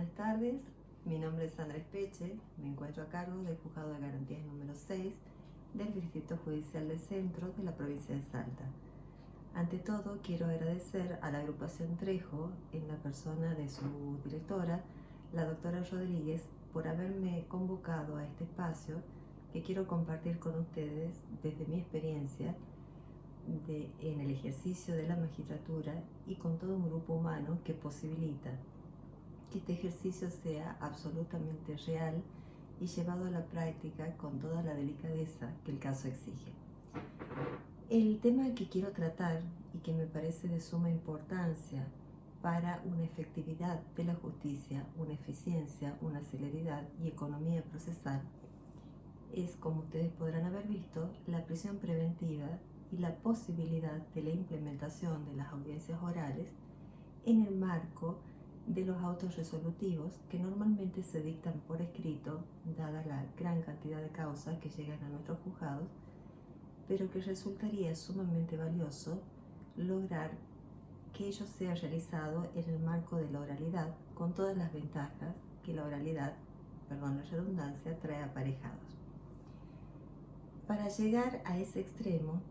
buenas tardes. Mi nombre es Sandra Espeche. Me encuentro a cargo del Juzgado de Garantías número 6 del Distrito Judicial de Centro de la provincia de Salta. Ante todo, quiero agradecer a la agrupación Trejo, en la persona de su directora, la doctora Rodríguez, por haberme convocado a este espacio que quiero compartir con ustedes desde mi experiencia en el ejercicio de la magistratura y con todo un grupo humano que posibilita que este ejercicio sea absolutamente real y llevado a la práctica con toda la delicadeza que el caso exige. El tema que quiero tratar y que me parece de suma importancia para una efectividad de la justicia, una eficiencia, una celeridad y economía procesal es, como ustedes podrán haber visto, la prisión preventiva y la posibilidad de la implementación de las audiencias orales en el marco de los autos resolutivos que normalmente se dictan por escrito, dada la gran cantidad de causas que llegan a nuestros juzgados, pero que resultaría sumamente valioso lograr que ello sea realizado en el marco de la oralidad, con todas las ventajas que la oralidad, perdón la redundancia, trae aparejados. Para llegar a ese extremo,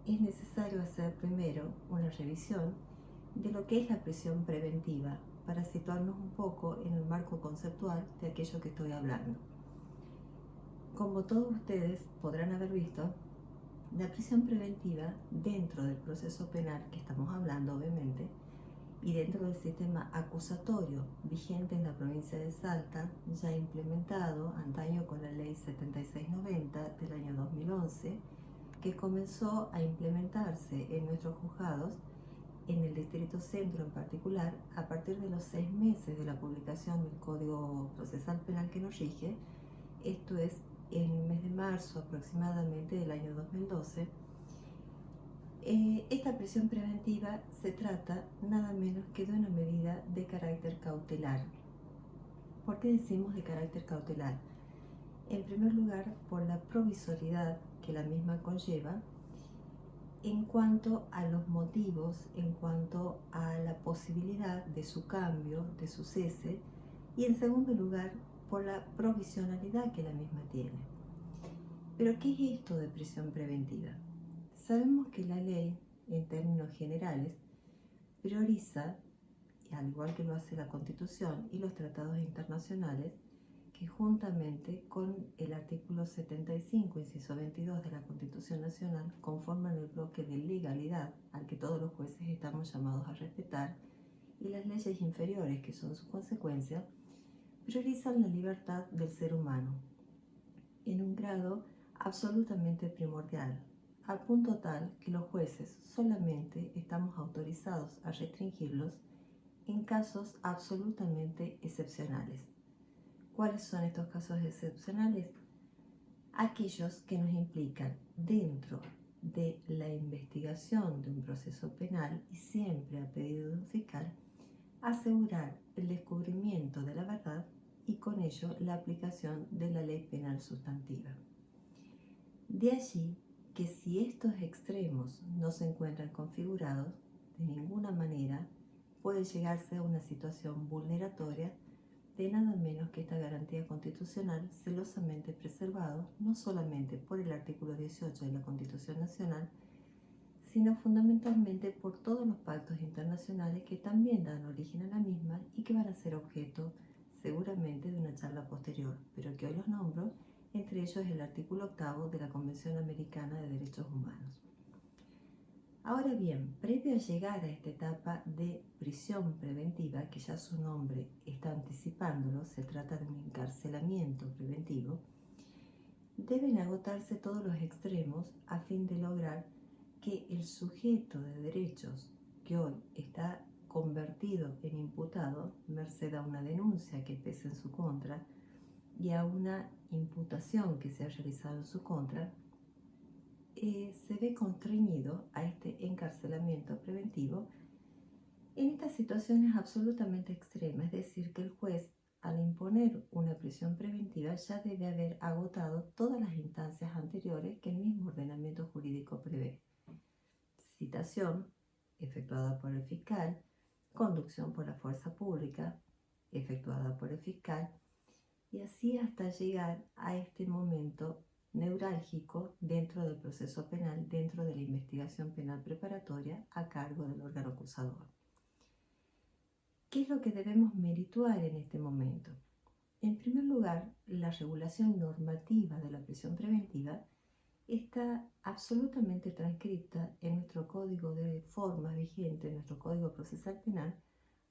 es necesario hacer primero una revisión de lo que es la prisión preventiva, para situarnos un poco en el marco conceptual de aquello que estoy hablando. Como todos ustedes podrán haber visto, la prisión preventiva dentro del proceso penal que estamos hablando, obviamente, y dentro del sistema acusatorio vigente en la provincia de Salta, ya implementado antaño con la ley 7690 del año 2011, que comenzó a implementarse en nuestros juzgados, en el Distrito Centro en particular, a partir de los 6 meses de la publicación del Código Procesal Penal que nos rige, esto es en el mes de marzo aproximadamente del año 2012. Esta prisión preventiva se trata nada menos que de una medida de carácter cautelar. ¿Por qué decimos de carácter cautelar? En primer lugar, por la provisoriedad que la misma conlleva, en cuanto a los motivos, en cuanto a la posibilidad de su cambio, de su cese, y en segundo lugar, por la provisionalidad que la misma tiene. Pero, ¿qué es esto de prisión preventiva? Sabemos que la ley, en términos generales, prioriza, al igual que lo hace la Constitución y los tratados internacionales, que juntamente con el artículo 75, inciso 22 de la Constitución Nacional, conforman el bloque de legalidad al que todos los jueces estamos llamados a respetar, y las leyes inferiores, que son su consecuencia, priorizan la libertad del ser humano en un grado absolutamente primordial, al punto tal que los jueces solamente estamos autorizados a restringirlos en casos absolutamente excepcionales. ¿Cuáles son estos casos excepcionales? Aquellos que nos implican, dentro de la investigación de un proceso penal y siempre a pedido de un fiscal, asegurar el descubrimiento de la verdad y con ello la aplicación de la ley penal sustantiva. De allí que si estos extremos no se encuentran configurados, de ninguna manera puede llegarse a una situación vulneratoria de nada menos que esta garantía constitucional celosamente preservado no solamente por el artículo 18 de la Constitución Nacional, sino fundamentalmente por todos los pactos internacionales que también dan origen a la misma y que van a ser objeto seguramente de una charla posterior, pero que hoy los nombro, entre ellos el artículo 8 de la Convención Americana de Derechos Humanos. Ahora bien, previo a llegar a esta etapa de prisión preventiva, que ya su nombre está anticipándolo, se trata de un encarcelamiento preventivo, deben agotarse todos los extremos a fin de lograr que el sujeto de derechos que hoy está convertido en imputado, merced a una denuncia que pese en su contra y a una imputación que se ha realizado en su contra, se ve constreñido a este encarcelamiento preventivo en estas situaciones absolutamente extremas, es decir, que el juez, al imponer una prisión preventiva, ya debe haber agotado todas las instancias anteriores que el mismo ordenamiento jurídico prevé: citación efectuada por el fiscal, conducción por la fuerza pública, efectuada por el fiscal, y así hasta llegar a este momento neurálgico dentro del proceso penal, dentro de la investigación penal preparatoria a cargo del órgano acusador. ¿Qué es lo que debemos merituar en este momento? En primer lugar, la regulación normativa de la prisión preventiva está absolutamente transcrita en nuestro código de formas vigente, en nuestro código procesal penal,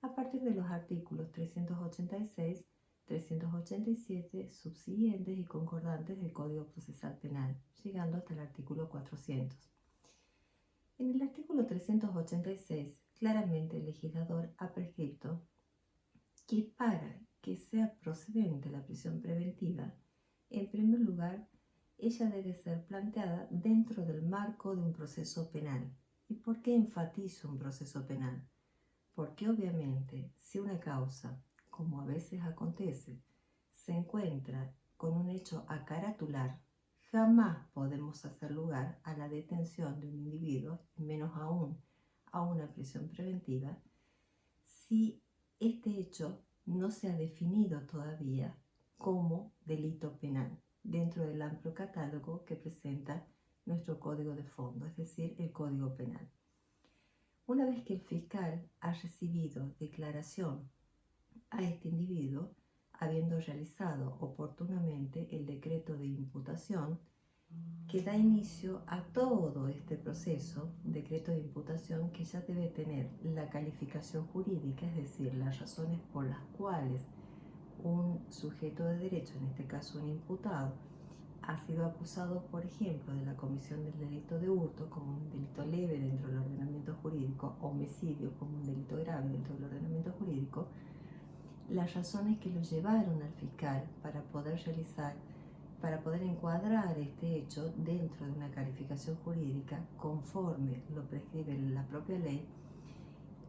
a partir de los artículos 386, 387, subsiguientes y concordantes del Código Procesal Penal, llegando hasta el artículo 400. En el artículo 386, claramente el legislador ha prescrito que para que sea procedente la prisión preventiva, en primer lugar, ella debe ser planteada dentro del marco de un proceso penal. ¿Y por qué enfatizo un proceso penal? Porque obviamente si una causa, como a veces acontece, se encuentra con un hecho a caratular, jamás podemos hacer lugar a la detención de un individuo, menos aún a una prisión preventiva, si este hecho no se ha definido todavía como delito penal dentro del amplio catálogo que presenta nuestro código de fondo, es decir, el Código Penal. Una vez que el fiscal ha recibido declaración a este individuo, habiendo realizado oportunamente el decreto de imputación que da inicio a todo este proceso, decreto de imputación que ya debe tener la calificación jurídica, es decir, las razones por las cuales un sujeto de derecho, en este caso un imputado, ha sido acusado, por ejemplo, de la comisión del delito de hurto como un delito leve dentro del ordenamiento jurídico, homicidio como un delito grave dentro del ordenamiento jurídico, las razones que lo llevaron al fiscal para poder encuadrar este hecho dentro de una calificación jurídica conforme lo prescribe la propia ley,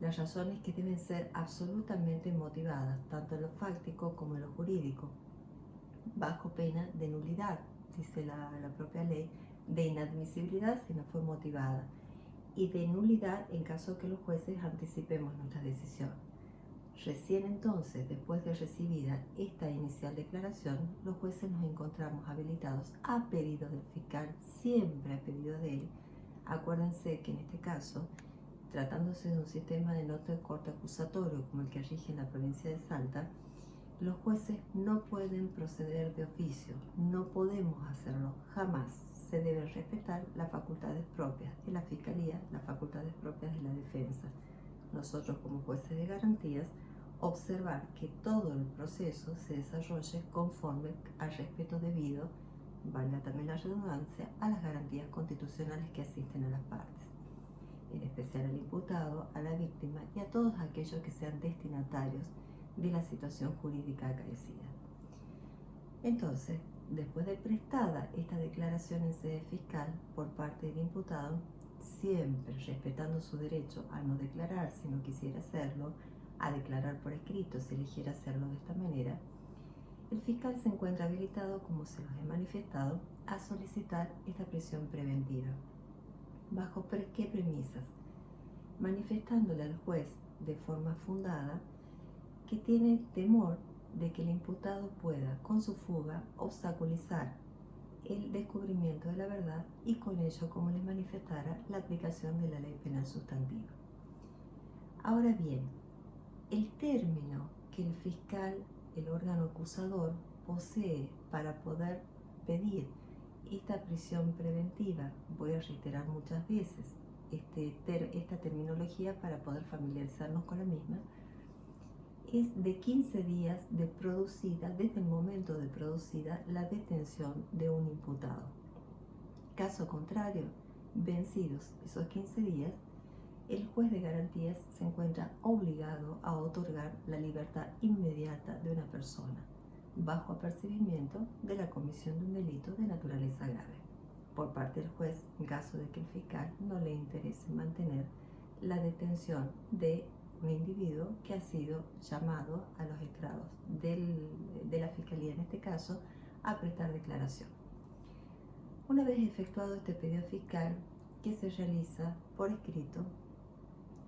las razones que deben ser absolutamente motivadas, tanto en lo fáctico como en lo jurídico, bajo pena de nulidad, dice la propia ley, de inadmisibilidad si no fue motivada, y de nulidad en caso que los jueces anticipemos nuestra decisión. Recién entonces, después de recibida esta inicial declaración, los jueces nos encontramos habilitados a pedido del fiscal, siempre a pedido de él. Acuérdense que en este caso, tratándose de un sistema de nota de corte acusatorio como el que rige en la provincia de Salta, los jueces no pueden proceder de oficio, no podemos hacerlo, jamás. Se deben respetar las facultades propias de la Fiscalía, las facultades propias de la defensa. Nosotros como jueces de garantías, observar que todo el proceso se desarrolle conforme al respeto debido, valga también la redundancia, a las garantías constitucionales que asisten a las partes, en especial al imputado, a la víctima y a todos aquellos que sean destinatarios de la situación jurídica acaecida. Entonces, después de prestada esta declaración en sede fiscal por parte del imputado, siempre respetando su derecho a no declarar si no quisiera hacerlo, a declarar por escrito si eligiera hacerlo de esta manera, el fiscal se encuentra habilitado, como se los he manifestado, a solicitar esta prisión preventiva. ¿Bajo qué premisas? Manifestándole al juez de forma fundada que tiene temor de que el imputado pueda, con su fuga, obstaculizar el descubrimiento de la verdad y con ello, como les manifestara, la aplicación de la ley penal sustantiva. Ahora bien, el término que el fiscal, el órgano acusador, posee para poder pedir esta prisión preventiva, voy a reiterar muchas veces esta terminología para poder familiarizarnos con la misma, es de 15 días de producida, desde el momento de producida la detención de un imputado. Caso contrario, vencidos esos 15 días, el juez de garantías se encuentra obligado a otorgar la libertad inmediata de una persona, bajo apercibimiento de la comisión de un delito de naturaleza grave, por parte del juez en caso de que el fiscal no le interese mantener la detención de un individuo que ha sido llamado a los estrados de la Fiscalía, en este caso, a prestar declaración. Una vez efectuado este pedido fiscal, que se realiza por escrito,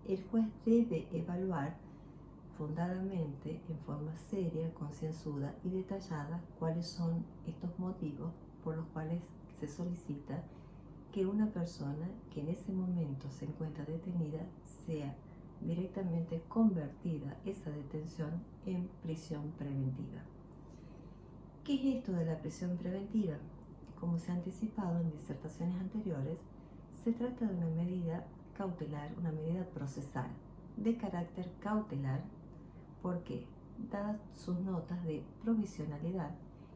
el juez debe evaluar fundadamente, en forma seria, concienzuda y detallada, cuáles son estos motivos por los cuales se solicita que una persona que en ese momento se encuentra detenida sea directamente convertida esa detención en prisión preventiva. ¿Qué es esto de la prisión preventiva? Como se ha anticipado en disertaciones anteriores, se trata de una medida cautelar, una medida procesal de carácter cautelar, porque dadas sus notas de provisionalidad,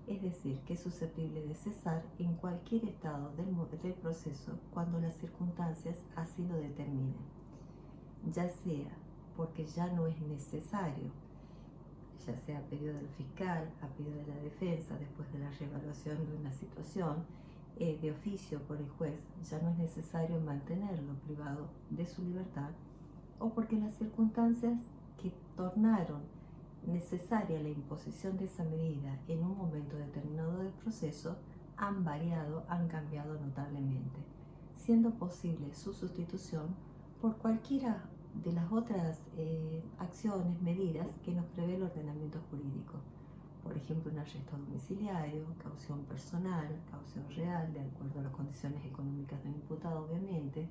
es decir, que es susceptible de cesar en cualquier estado del proceso cuando las circunstancias así lo determinen, ya sea porque ya no es necesario, ya sea a pedido del fiscal, a pedido de la defensa, después de la reevaluación de una situación, de oficio por el juez, ya no es necesario mantenerlo privado de su libertad, o porque las circunstancias que tornaron necesaria la imposición de esa medida en un momento determinado del proceso han variado, han cambiado notablemente, siendo posible su sustitución por cualquiera de las otras acciones, medidas que nos prevé el ordenamiento jurídico. Por ejemplo, un arresto domiciliario, caución personal, caución real, de acuerdo a las condiciones económicas del imputado, obviamente,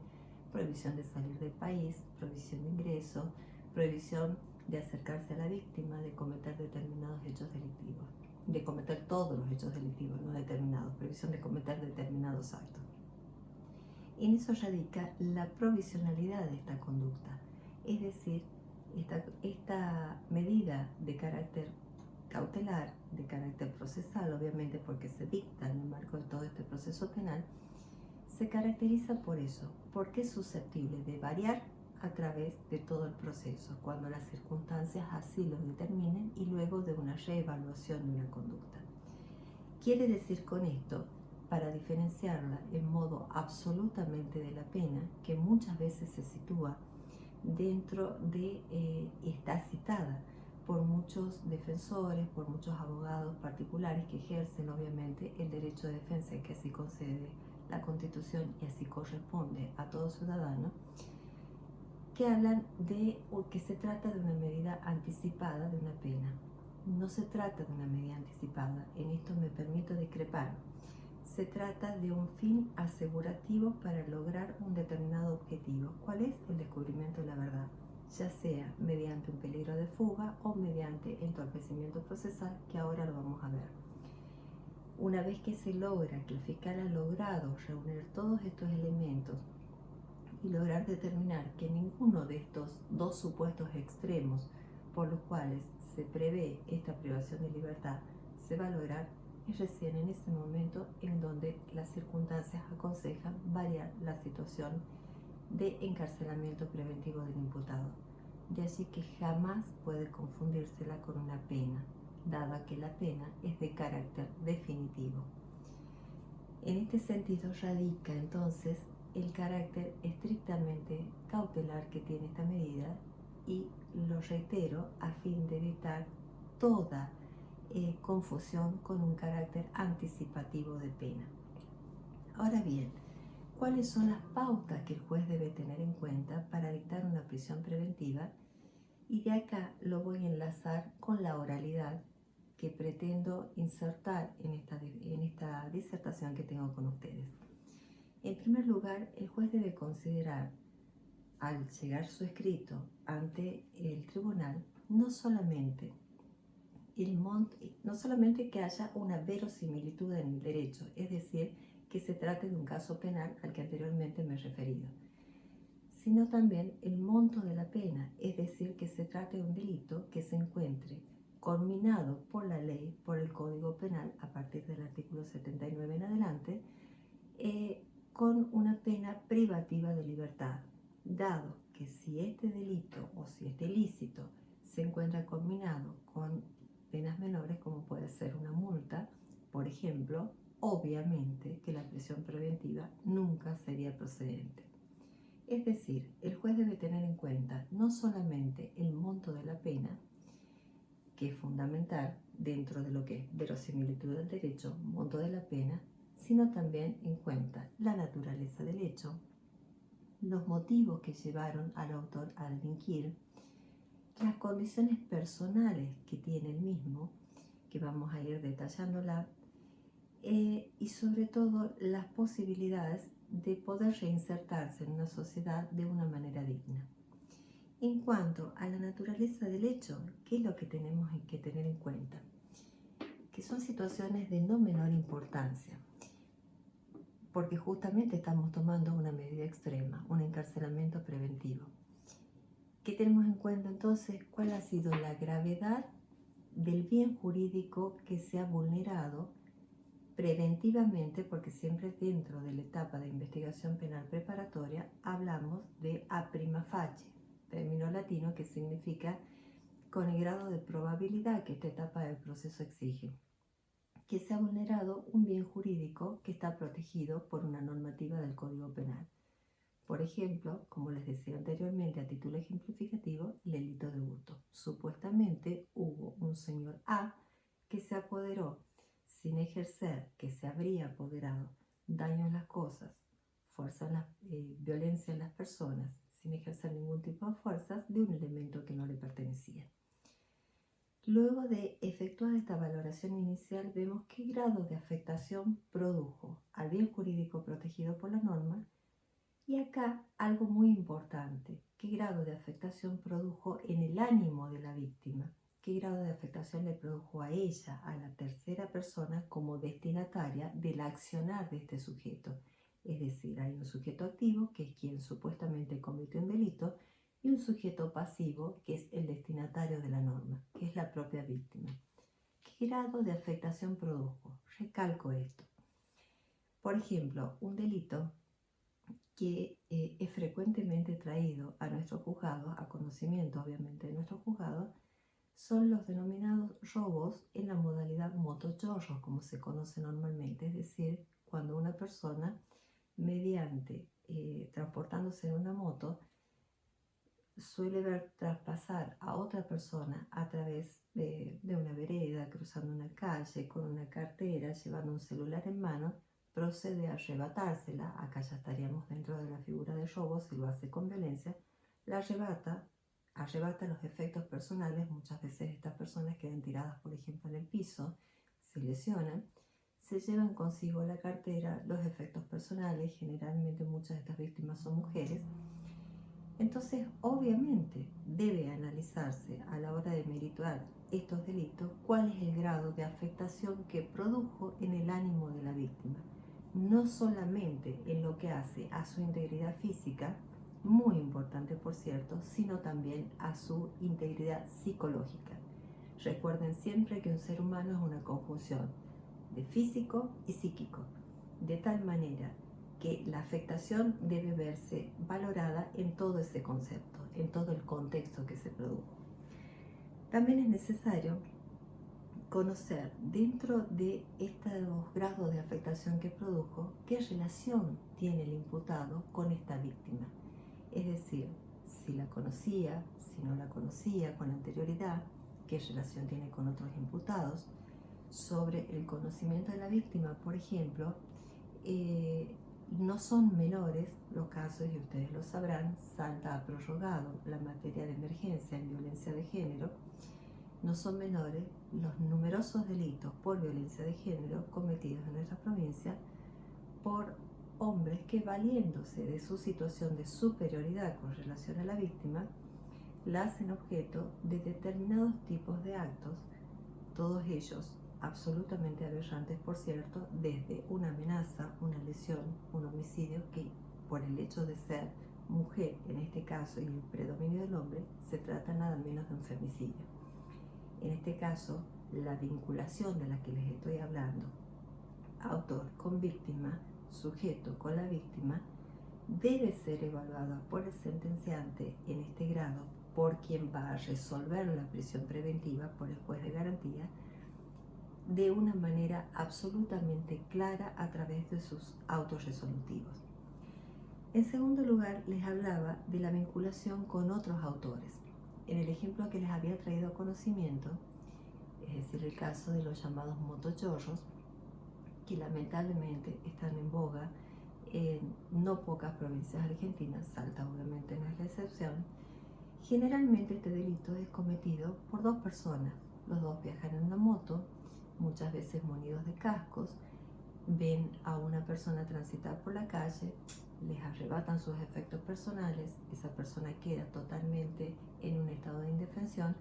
prohibición de salir del país, prohibición de ingreso, prohibición de acercarse a la víctima, de cometer determinados hechos delictivos, de cometer todos los hechos delictivos, no determinados, prohibición de cometer determinados actos. En eso radica la provisionalidad de esta conducta, es decir, esta medida de carácter cautelar, de carácter procesal, obviamente porque se dicta en el marco de todo este proceso penal, se caracteriza por eso, porque es susceptible de variar a través de todo el proceso, cuando las circunstancias así lo determinen y luego de una reevaluación de una conducta. Quiere decir con esto, para diferenciarla en modo absolutamente de la pena, que muchas veces se sitúa dentro de, está citada por muchos defensores, por muchos abogados particulares que ejercen obviamente el derecho de defensa que así concede la Constitución y así corresponde a todo ciudadano, que hablan de que se trata de una medida anticipada de una pena. No se trata de una medida anticipada, en esto me permito discrepar. Se trata de un fin asegurativo para lograr un determinado objetivo. ¿Cuál es? El descubrimiento de la verdad, ya sea mediante un peligro de fuga o mediante entorpecimiento procesal, que ahora lo vamos a ver. Una vez que se logra, que el fiscal ha logrado reunir todos estos elementos y lograr determinar que ninguno de estos dos supuestos extremos por los cuales se prevé esta privación de libertad se va a lograr, es recién en ese momento en donde las circunstancias aconsejan variar la situación de encarcelamiento preventivo del imputado. De allí que jamás puede confundírsela con una pena, dada que la pena es de carácter definitivo. En este sentido radica entonces el carácter estrictamente cautelar que tiene esta medida, y lo reitero a fin de evitar toda confusión con un carácter anticipativo de pena. Ahora bien, ¿cuáles son las pautas que el juez debe tener en cuenta para dictar una prisión preventiva? Y de acá lo voy a enlazar con la oralidad que pretendo insertar en esta disertación que tengo con ustedes. En primer lugar, el juez debe considerar, al llegar su escrito ante el tribunal, no solamente que haya una verosimilitud en el derecho, es decir, que se trate de un caso penal al que anteriormente me he referido, sino también el monto de la pena, es decir, que se trate de un delito que se encuentre conminado por la ley, por el Código Penal, a partir del artículo 79 en adelante, con una pena privativa de libertad, dado que si este delito o si este ilícito se encuentra combinado con penas menores, como puede ser una multa, por ejemplo, obviamente que la prisión preventiva nunca sería procedente. Es decir, el juez debe tener en cuenta no solamente el monto de la pena, que es fundamental dentro de lo que es verosimilitud del derecho, monto de la pena, sino también en cuenta la naturaleza del hecho, los motivos que llevaron al autor a delinquir, las condiciones personales que tiene el mismo, que vamos a ir detallándola, y sobre todo las posibilidades de poder reinsertarse en una sociedad de una manera digna. En cuanto a la naturaleza del hecho, ¿qué es lo que tenemos que tener en cuenta? Que son situaciones de no menor importancia, porque justamente estamos tomando una medida extrema, un encarcelamiento preventivo. ¿Qué tenemos en cuenta entonces? ¿Cuál ha sido la gravedad del bien jurídico que se ha vulnerado preventivamente? Porque siempre dentro de la etapa de investigación penal preparatoria hablamos de a prima facie, término latino que significa con el grado de probabilidad que esta etapa del proceso exige, que se ha vulnerado un bien jurídico que está protegido por una normativa del Código Penal. Por ejemplo, como les decía anteriormente a título ejemplificativo, el delito de hurto. Supuestamente hubo un señor A que se apoderó sin ejercer, que se habría apoderado, daño en las cosas, violencia en las personas, sin ejercer ningún tipo de fuerzas, de un elemento que no le pertenecía. Luego de efectuar esta valoración inicial, vemos qué grado de afectación produjo al bien jurídico protegido por la norma. Y acá algo muy importante, qué grado de afectación produjo en el ánimo de la víctima, qué grado de afectación le produjo a ella, a la tercera persona, como destinataria del accionar de este sujeto. Es decir, hay un sujeto activo, que es quien supuestamente cometió un delito, y un sujeto pasivo, que es el destinatario de la norma, que es la propia víctima. ¿Qué grado de afectación produjo? Recalco esto. Por ejemplo, un delito que es frecuentemente traído a nuestro juzgado, a conocimiento obviamente de nuestro juzgado, son los denominados robos en la modalidad motochorro, como se conoce normalmente, es decir, cuando una persona, mediante transportándose en una moto, suele ver traspasar a otra persona a través de una vereda, cruzando una calle, con una cartera, llevando un celular en mano, procede a arrebatársela. Acá ya estaríamos dentro de la figura de robo, si lo hace con violencia, la arrebata los efectos personales. Muchas veces estas personas quedan tiradas, por ejemplo, en el piso, se lesionan, se llevan consigo la cartera, los efectos personales. Generalmente muchas de estas víctimas son mujeres. Entonces, obviamente, debe analizarse a la hora de merituar estos delitos cuál es el grado de afectación que produjo en el ánimo de la víctima, no solamente en lo que hace a su integridad física, muy importante por cierto, sino también a su integridad psicológica. Recuerden siempre que un ser humano es una conjunción de físico y psíquico, de tal manera que la afectación debe verse valorada en todo ese concepto, en todo el contexto que se produjo. También es necesario conocer dentro de estos grados de afectación que produjo, qué relación tiene el imputado con esta víctima. Es decir, si la conocía, si no la conocía con anterioridad, qué relación tiene con otros imputados. Sobre el conocimiento de la víctima, por ejemplo, no son menores los casos, y ustedes lo sabrán, salta a prorrogado la materia de emergencia en violencia de género. No son menores los numerosos delitos por violencia de género cometidos en nuestra provincia por hombres que, valiéndose de su situación de superioridad con relación a la víctima, la hacen objeto de determinados tipos de actos, todos ellos absolutamente aberrantes, por cierto, desde una amenaza, una lesión, un homicidio, que por el hecho de ser mujer en este caso y el predominio del hombre, se trata nada menos de un femicidio. En este caso, la vinculación de la que les estoy hablando, autor con víctima, sujeto con la víctima, debe ser evaluada por el sentenciante en este grado, por quien va a resolver la prisión preventiva, por el juez de garantía, de una manera absolutamente clara a través de sus autos resolutivos. En segundo lugar, les hablaba de la vinculación con otros autores. En el ejemplo que les había traído a conocimiento, es decir, el caso de los llamados motochorros, que lamentablemente están en boga en no pocas provincias argentinas, Salta obviamente no es la excepción, Generalmente este delito es cometido por dos personas. Los dos viajan en una moto, muchas veces munidos de cascos, ven a una persona transitar por la calle, les arrebatan sus efectos personales, esa persona queda totalmente en un estado de indefensión.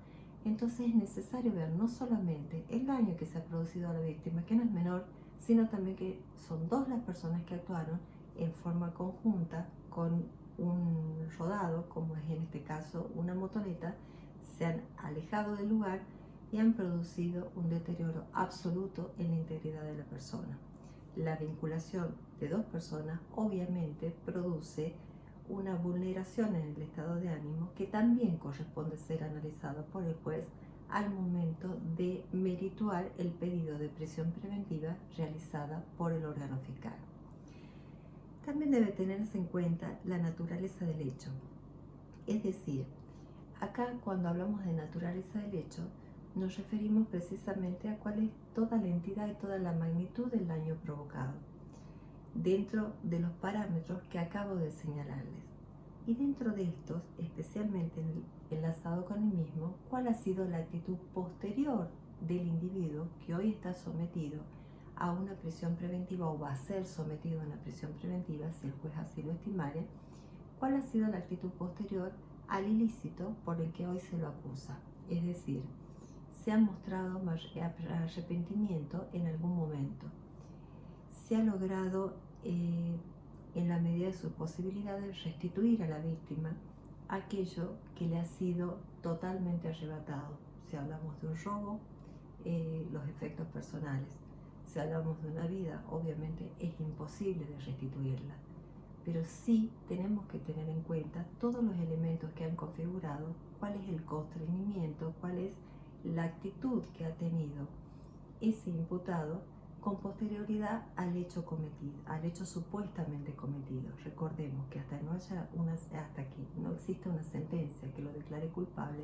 Entonces es necesario ver no solamente el daño que se ha producido a la víctima, que no es menor, sino también que son dos las personas que actuaron en forma conjunta con un rodado, como es en este caso una motoneta, se han alejado del lugar y han producido un deterioro absoluto en la integridad de la persona. La vinculación de dos personas obviamente produce una vulneración en el estado de ánimo que también corresponde ser analizado por el juez al momento de merituar el pedido de prisión preventiva realizada por el órgano fiscal. También debe tenerse en cuenta la naturaleza del hecho. Es decir, acá cuando hablamos de naturaleza del hecho, nos referimos precisamente a cuál es toda la entidad y toda la magnitud del daño provocado, dentro de los parámetros que acabo de señalarles. Y dentro de estos, especialmente enlazado con el mismo, cuál ha sido la actitud posterior del individuo que hoy está sometido a una prisión preventiva o va a ser sometido a una prisión preventiva si el juez así lo estimare, cuál ha sido la actitud posterior al ilícito por el que hoy se lo acusa. Es decir, se ha mostrado arrepentimiento en algún momento, se ha logrado en la medida de sus posibilidades restituir a la víctima aquello que le ha sido totalmente arrebatado. Si hablamos de un robo, los efectos personales. Si hablamos de una vida, obviamente es imposible de restituirla, pero sí tenemos que tener en cuenta todos los elementos que han configurado cuál es el constreñimiento, cuál es la actitud que ha tenido ese imputado con posterioridad al hecho cometido, al hecho supuestamente cometido. Recordemos que hasta que no exista una sentencia que lo declare culpable,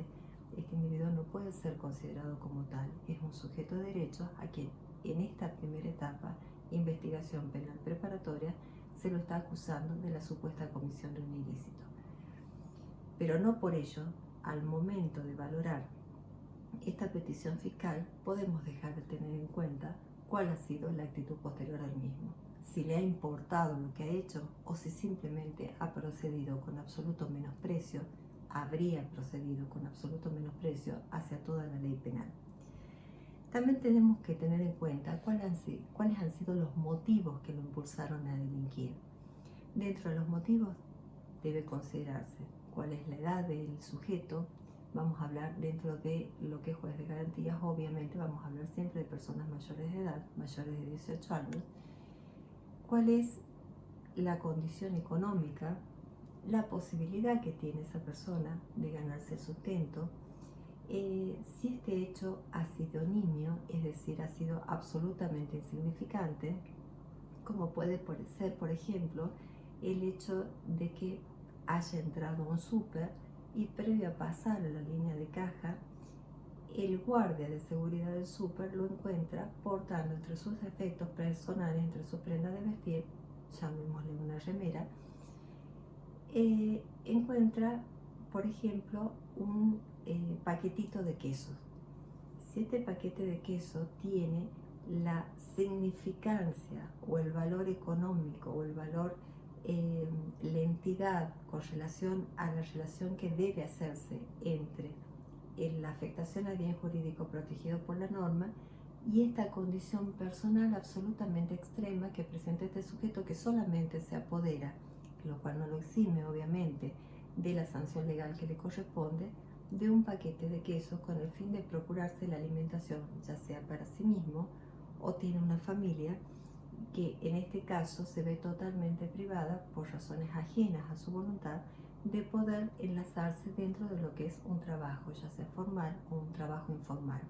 este individuo no puede ser considerado como tal. Es un sujeto de derechos a quien en esta primera etapa, investigación penal preparatoria, se lo está acusando de la supuesta comisión de un ilícito. Pero no por ello, al momento de valorar esta petición fiscal, podemos dejar de tener en cuenta cuál ha sido la actitud posterior al mismo, si le ha importado lo que ha hecho o si simplemente ha procedido con absoluto menosprecio, habría procedido con absoluto menosprecio hacia toda la ley penal. También tenemos que tener en cuenta cuáles han sido los motivos que lo impulsaron a delinquir. Dentro de los motivos debe considerarse cuál es la edad del sujeto. Vamos a hablar dentro de lo que es juez de garantías, obviamente vamos a hablar siempre de personas mayores de edad, mayores de 18 años. ¿Cuál es la condición económica, la posibilidad que tiene esa persona de ganarse el sustento? Si este hecho ha sido nimio, es decir, ha sido absolutamente insignificante, como puede ser, por ejemplo, el hecho de que haya entrado a un súper y previo a pasar a la línea de caja, el guardia de seguridad del súper lo encuentra portando entre sus efectos personales, entre sus prendas de vestir, llamémosle una remera, encuentra, por ejemplo, un paquetito de quesos. Si este paquete de queso tiene la significancia o el valor económico o el valor, la entidad con relación a la relación que debe hacerse entre la afectación al bien jurídico protegido por la norma y esta condición personal absolutamente extrema que presenta este sujeto, que solamente se apodera, lo cual no lo exime obviamente de la sanción legal que le corresponde, de un paquete de quesos con el fin de procurarse la alimentación, ya sea para sí mismo o tiene una familia que en este caso se ve totalmente privada por razones ajenas a su voluntad de poder enlazarse dentro de lo que es un trabajo, ya sea formal o un trabajo informal.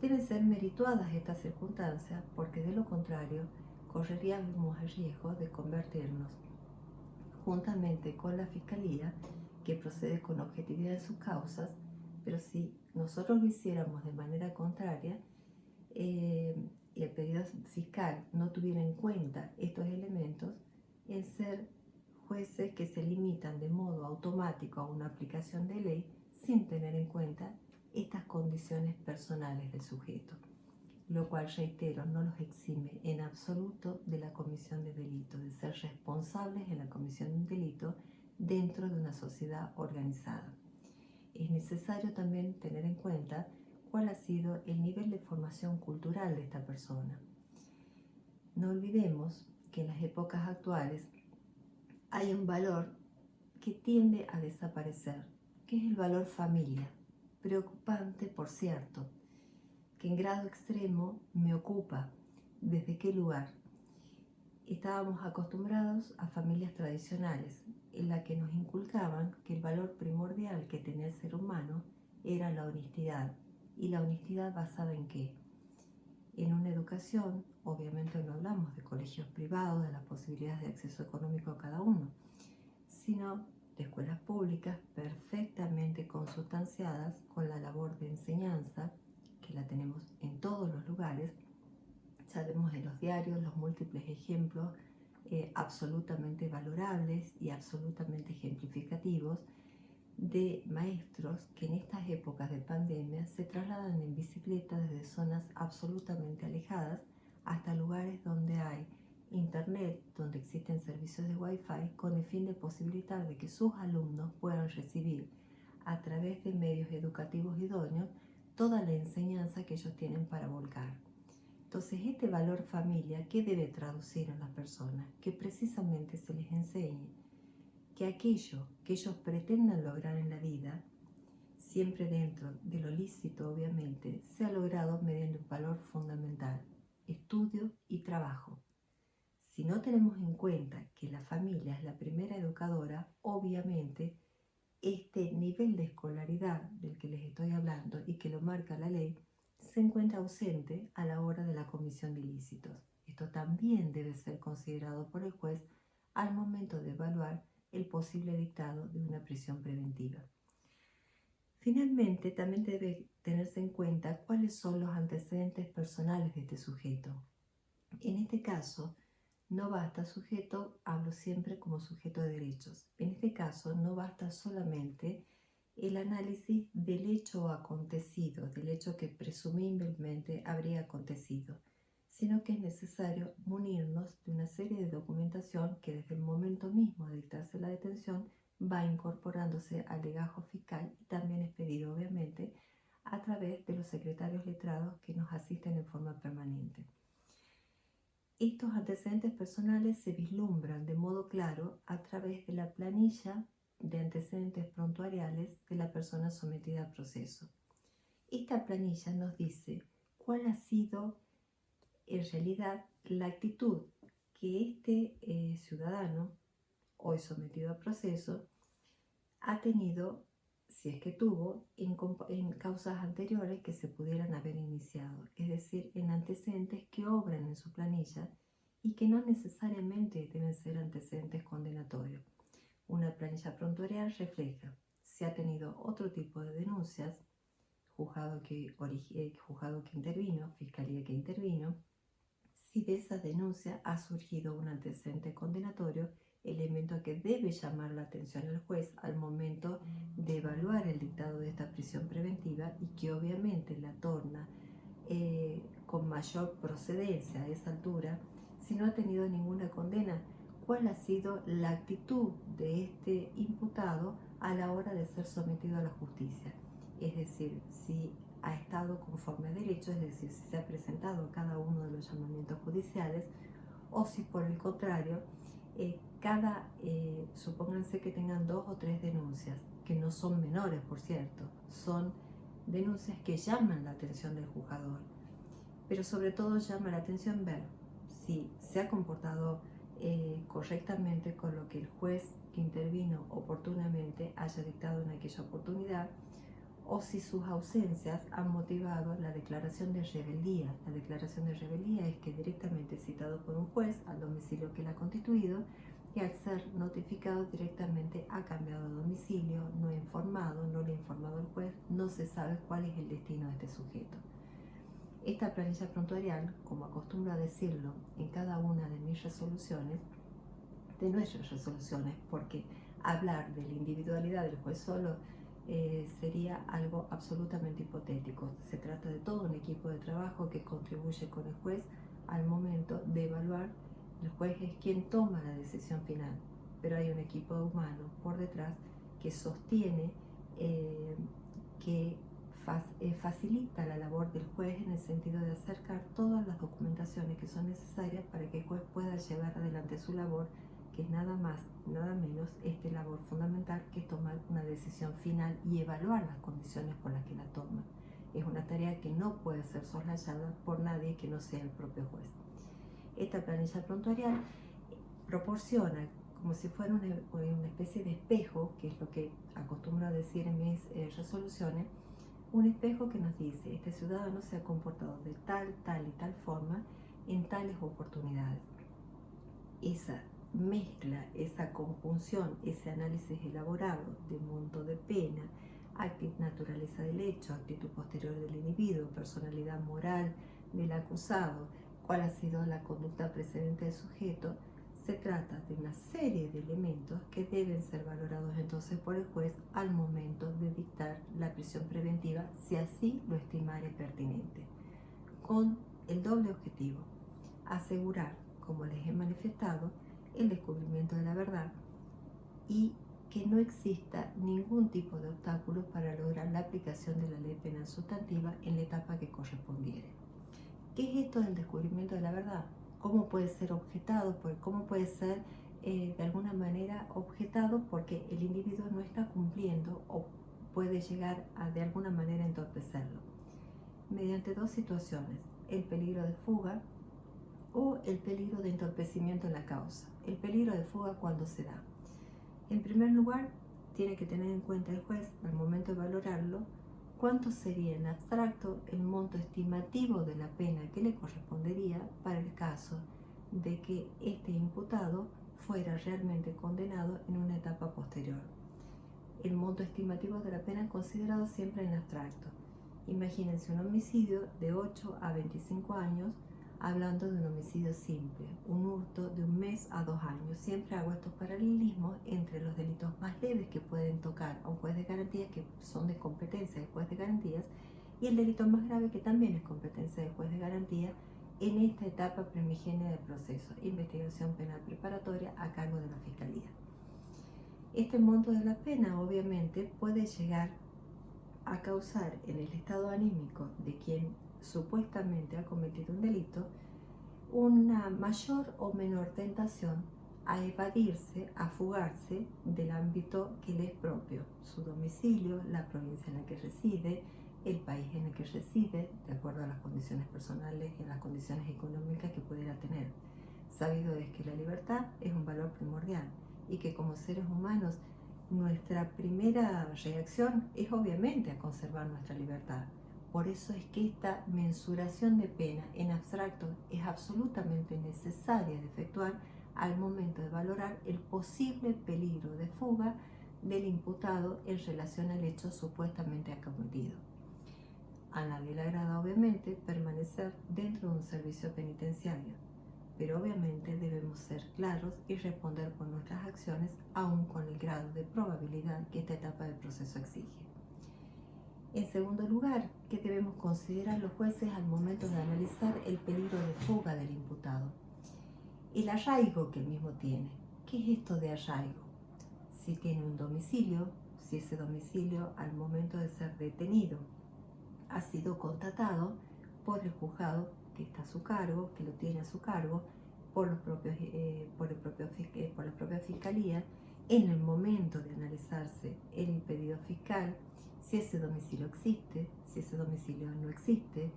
Deben ser merituadas estas circunstancias porque de lo contrario correríamos el riesgo de convertirnos, juntamente con la Fiscalía, que procede con objetividad de sus causas, pero si nosotros lo hiciéramos de manera contraria y el pedido fiscal no tuviera en cuenta estos elementos, en ser jueces que se limitan de modo automático a una aplicación de ley sin tener en cuenta estas condiciones personales del sujeto, lo cual, reitero, no los exime en absoluto de la comisión de delito, de ser responsables en la comisión de un delito dentro de una sociedad organizada. Es necesario también tener en cuenta cuál ha sido el nivel de formación cultural de esta persona. No olvidemos que en las épocas actuales hay un valor que tiende a desaparecer, que es el valor familia. Preocupante, por cierto, que en grado extremo me ocupa. ¿Desde qué lugar? Estábamos acostumbrados a familias tradicionales en las que nos inculcaban que el valor primordial que tenía el ser humano era la honestidad. ¿Y la honestidad basada en qué? En una educación, obviamente no hablamos de colegios privados, de las posibilidades de acceso económico a cada uno, sino de escuelas públicas perfectamente consustanciadas con la labor de enseñanza, que la tenemos en todos los lugares. Ya vemos en los diarios los múltiples ejemplos absolutamente valorables y absolutamente ejemplificativos de maestros que en estas épocas de pandemia se trasladan en bicicleta desde zonas absolutamente alejadas hasta lugares donde hay internet, donde existen servicios de Wi-Fi, con el fin de posibilitar de que sus alumnos puedan recibir a través de medios educativos idóneos toda la enseñanza que ellos tienen para volcar. Entonces, este valor familia, ¿qué debe traducir en las personas? Que precisamente se les enseñe que aquello que ellos pretendan lograr en la vida, siempre dentro de lo lícito obviamente, sea logrado mediante un valor fundamental: estudio y trabajo. Si no tenemos en cuenta que la familia es la primera educadora, obviamente este nivel de escolaridad del que les estoy hablando y que lo marca la ley se encuentra ausente a la hora de la comisión de ilícitos. Esto también debe ser considerado por el juez al momento de evaluar el posible dictado de una prisión preventiva. Finalmente, también debe tenerse en cuenta cuáles son los antecedentes personales de este sujeto. En este caso, no basta sujeto, hablo siempre como sujeto de derechos. En este caso, no basta solamente el análisis del hecho acontecido, del hecho que presumiblemente habría acontecido, sino que es necesario munirnos de una serie de documentación que desde el momento mismo de dictarse la detención va incorporándose al legajo fiscal y también es pedido obviamente a través de los secretarios letrados que nos asisten en forma permanente. Estos antecedentes personales se vislumbran de modo claro a través de la planilla de antecedentes prontuariales de la persona sometida al proceso. Esta planilla nos dice cuál ha sido en realidad la actitud que este ciudadano, hoy sometido a proceso, ha tenido, si es que tuvo, en causas anteriores que se pudieran haber iniciado, es decir, en antecedentes que obran en su planilla y que no necesariamente deben ser antecedentes condenatorios. Una planilla prontuarial refleja si ha tenido otro tipo de denuncias, juzgado que intervino, fiscalía que intervino, si de esa denuncia ha surgido un antecedente condenatorio, elemento que debe llamar la atención al juez al momento de evaluar el dictado de esta prisión preventiva y que obviamente la torna con mayor procedencia a esa altura si no ha tenido ninguna condena. ¿Cuál ha sido la actitud de este imputado a la hora de ser sometido a la justicia? Es decir, si ha estado conforme a derecho, es decir, si se ha presentado a cada uno de los llamamientos judiciales, o si por el contrario, supónganse que tengan 2 o 3 denuncias, que no son menores, por cierto, son denuncias que llaman la atención del juzgador, pero sobre todo llama la atención ver si se ha comportado correctamente con lo que el juez que intervino oportunamente haya dictado en aquella oportunidad, o si sus ausencias han motivado la declaración de rebeldía. La declaración de rebeldía es que directamente citado por un juez al domicilio que la ha constituido y al ser notificado directamente ha cambiado de domicilio, no ha informado, no le ha informado al juez, no se sabe cuál es el destino de este sujeto. Esta planilla prontuarial, como acostumbro a decirlo en cada una de mis resoluciones, de nuestras resoluciones, porque hablar de la individualidad del juez solo sería algo absolutamente hipotético. Se trata de todo un equipo de trabajo que contribuye con el juez al momento de evaluar. El juez es quien toma la decisión final, pero hay un equipo humano por detrás que sostiene, que facilita la labor del juez en el sentido de acercar todas las documentaciones que son necesarias para que el juez pueda llevar adelante su labor, que es nada más, nada menos, esta labor fundamental, que es tomar una decisión final y evaluar las condiciones por las que la toma. Es una tarea que no puede ser soslayada por nadie que no sea el propio juez. Esta planilla prontuarial proporciona, como si fuera una especie de espejo, que es lo que acostumbro a decir en mis resoluciones, un espejo que nos dice: este ciudadano se ha comportado de tal y tal forma en tales oportunidades. Esa mezcla, esa conjunción, ese análisis elaborado de monto de pena, naturaleza del hecho, actitud posterior del individuo, personalidad moral del acusado, cuál ha sido la conducta precedente del sujeto, se trata de una serie de elementos que deben ser valorados entonces por el juez al momento de dictar la prisión preventiva, si así lo estimare pertinente, con el doble objetivo: asegurar, como les he manifestado, el descubrimiento de la verdad y que no exista ningún tipo de obstáculo para lograr la aplicación de la ley penal sustantiva en la etapa que correspondiere. ¿Qué es esto del descubrimiento de la verdad? ¿Cómo puede ser objetado? ¿Cómo puede ser de alguna manera objetado porque el individuo no está cumpliendo o puede llegar a de alguna manera entorpecerlo? Mediante dos situaciones: el peligro de fuga o el peligro de entorpecimiento en la causa. El peligro de fuga, ¿cuándo se da? En primer lugar, tiene que tener en cuenta el juez, al momento de valorarlo, cuánto sería en abstracto el monto estimativo de la pena que le correspondería para el caso de que este imputado fuera realmente condenado en una etapa posterior. El monto estimativo de la pena considerado siempre en abstracto. Imagínense un homicidio de 8 a 25 años, hablando de un homicidio simple, un hurto de 1 mes a 2 años. Siempre hago estos paralelismos entre los delitos más leves que pueden tocar a un juez de garantías, que son de competencia del juez de garantías, y el delito más grave, que también es competencia del juez de garantía en esta etapa primigenia del proceso: investigación penal preparatoria a cargo de la Fiscalía. Este monto de la pena obviamente puede llegar a causar en el estado anímico de quien supuestamente ha cometido un delito una mayor o menor tentación a evadirse, a fugarse del ámbito que le es propio: su domicilio, la provincia en la que reside, el país en el que reside, de acuerdo a las condiciones personales y a las condiciones económicas que pudiera tener. Sabido es que la libertad es un valor primordial y que como seres humanos nuestra primera reacción es obviamente a conservar nuestra libertad. Por eso es que esta mensuración de pena en abstracto es absolutamente necesaria de efectuar al momento de valorar el posible peligro de fuga del imputado en relación al hecho supuestamente acometido. A nadie le agrada obviamente permanecer dentro de un servicio penitenciario, pero obviamente debemos ser claros y responder por nuestras acciones, aun con el grado de probabilidad que esta etapa del proceso exige. En segundo lugar, ¿qué debemos considerar los jueces al momento de analizar el peligro de fuga del imputado? El arraigo que el mismo tiene. ¿Qué es esto de arraigo? Si tiene un domicilio, si ese domicilio al momento de ser detenido ha sido constatado por el juzgado que está a su cargo, que lo tiene a su cargo, por la propia fiscalía, en el momento de analizarse el pedido fiscal, si ese domicilio existe, si ese domicilio no existe,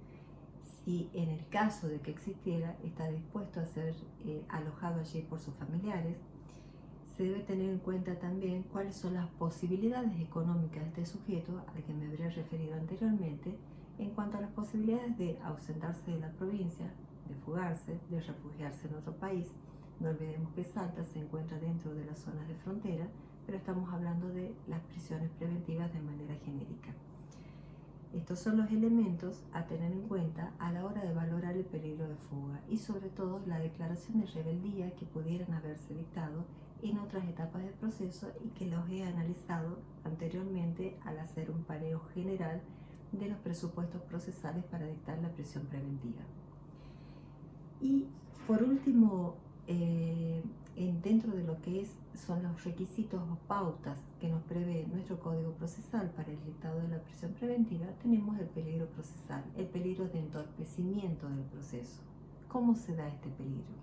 si en el caso de que existiera está dispuesto a ser alojado allí por sus familiares. Se debe tener en cuenta también cuáles son las posibilidades económicas de este sujeto, al que me habría referido anteriormente, en cuanto a las posibilidades de ausentarse de la provincia, de fugarse, de refugiarse en otro país. No olvidemos que Salta se encuentra dentro de las zonas de frontera, pero estamos hablando de las prisiones preventivas de manera genérica. Estos son los elementos a tener en cuenta a la hora de valorar el peligro de fuga y sobre todo la declaración de rebeldía que pudieran haberse dictado en otras etapas del proceso y que los he analizado anteriormente al hacer un paneo general de los presupuestos procesales para dictar la prisión preventiva. Y por último, dentro de lo que son los requisitos o pautas que nos prevé nuestro Código Procesal para el dictado de la prisión preventiva, tenemos el peligro procesal, el peligro de entorpecimiento del proceso. ¿Cómo se da este peligro?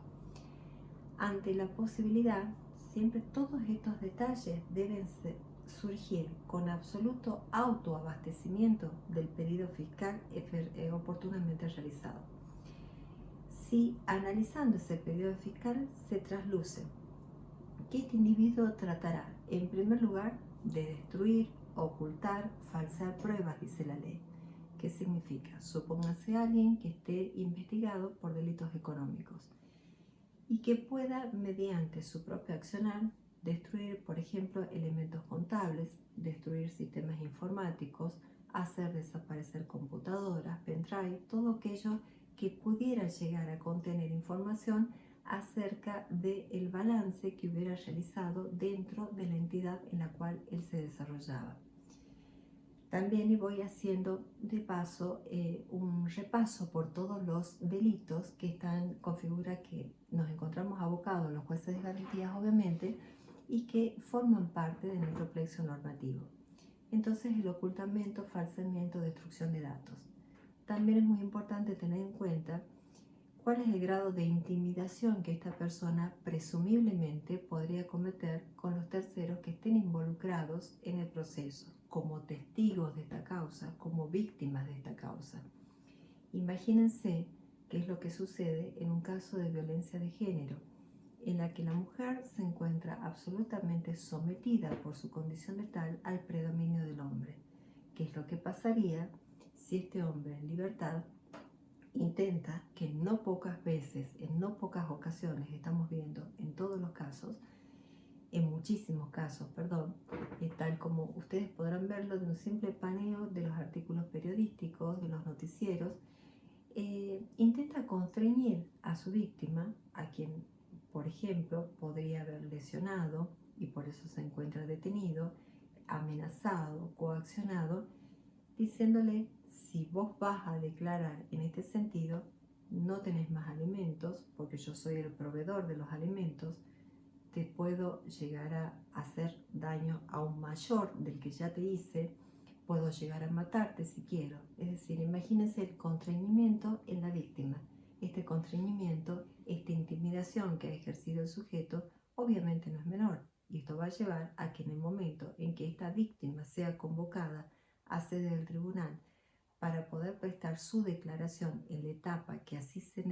Ante la posibilidad, siempre todos estos detalles deben surgir con absoluto autoabastecimiento del pedido fiscal oportunamente realizado. Si analizando ese pedido fiscal se trasluce que este individuo tratará, en primer lugar, de destruir, ocultar, falsear pruebas, dice la ley. ¿Qué significa? Supóngase alguien que esté investigado por delitos económicos y que pueda, mediante su propio accionar, destruir, por ejemplo, elementos contables, destruir sistemas informáticos, hacer desaparecer computadoras, pendrive, todo aquello que pudiera llegar a contener información acerca del balance que hubiera realizado dentro de la entidad en la cual él se desarrollaba. También voy haciendo de paso un repaso por todos los delitos que están con figura que nos encontramos abocados los jueces de garantías, obviamente, y que forman parte de nuestro plexo normativo. Entonces, el ocultamiento, falseamiento, destrucción de datos. También es muy importante tener en cuenta cuál es el grado de intimidación que esta persona presumiblemente podría cometer con los terceros que estén involucrados en el proceso, como testigos de esta causa, como víctimas de esta causa. Imagínense qué es lo que sucede en un caso de violencia de género, en la que la mujer se encuentra absolutamente sometida por su condición de tal al predominio del hombre. ¿Qué es lo que pasaría si este hombre en libertad intenta, que no pocas veces, en no pocas ocasiones estamos viendo en todos los casos, en muchísimos casos, perdón, tal como ustedes podrán verlo de un simple paneo de los artículos periodísticos, de los noticieros, intenta constreñir a su víctima, a quien, por ejemplo, podría haber lesionado y por eso se encuentra detenido, amenazado, coaccionado, diciéndole: si vos vas a declarar en este sentido, no tenés más alimentos, porque yo soy el proveedor de los alimentos, te puedo llegar a hacer daño aún mayor del que ya te hice, puedo llegar a matarte si quiero. Es decir, imagínense el constreñimiento en la víctima. Este constreñimiento, esta intimidación que ha ejercido el sujeto, obviamente no es menor. Y esto va a llevar a que en el momento en que esta víctima sea convocada a sede del tribunal para poder prestar su declaración en la etapa que así se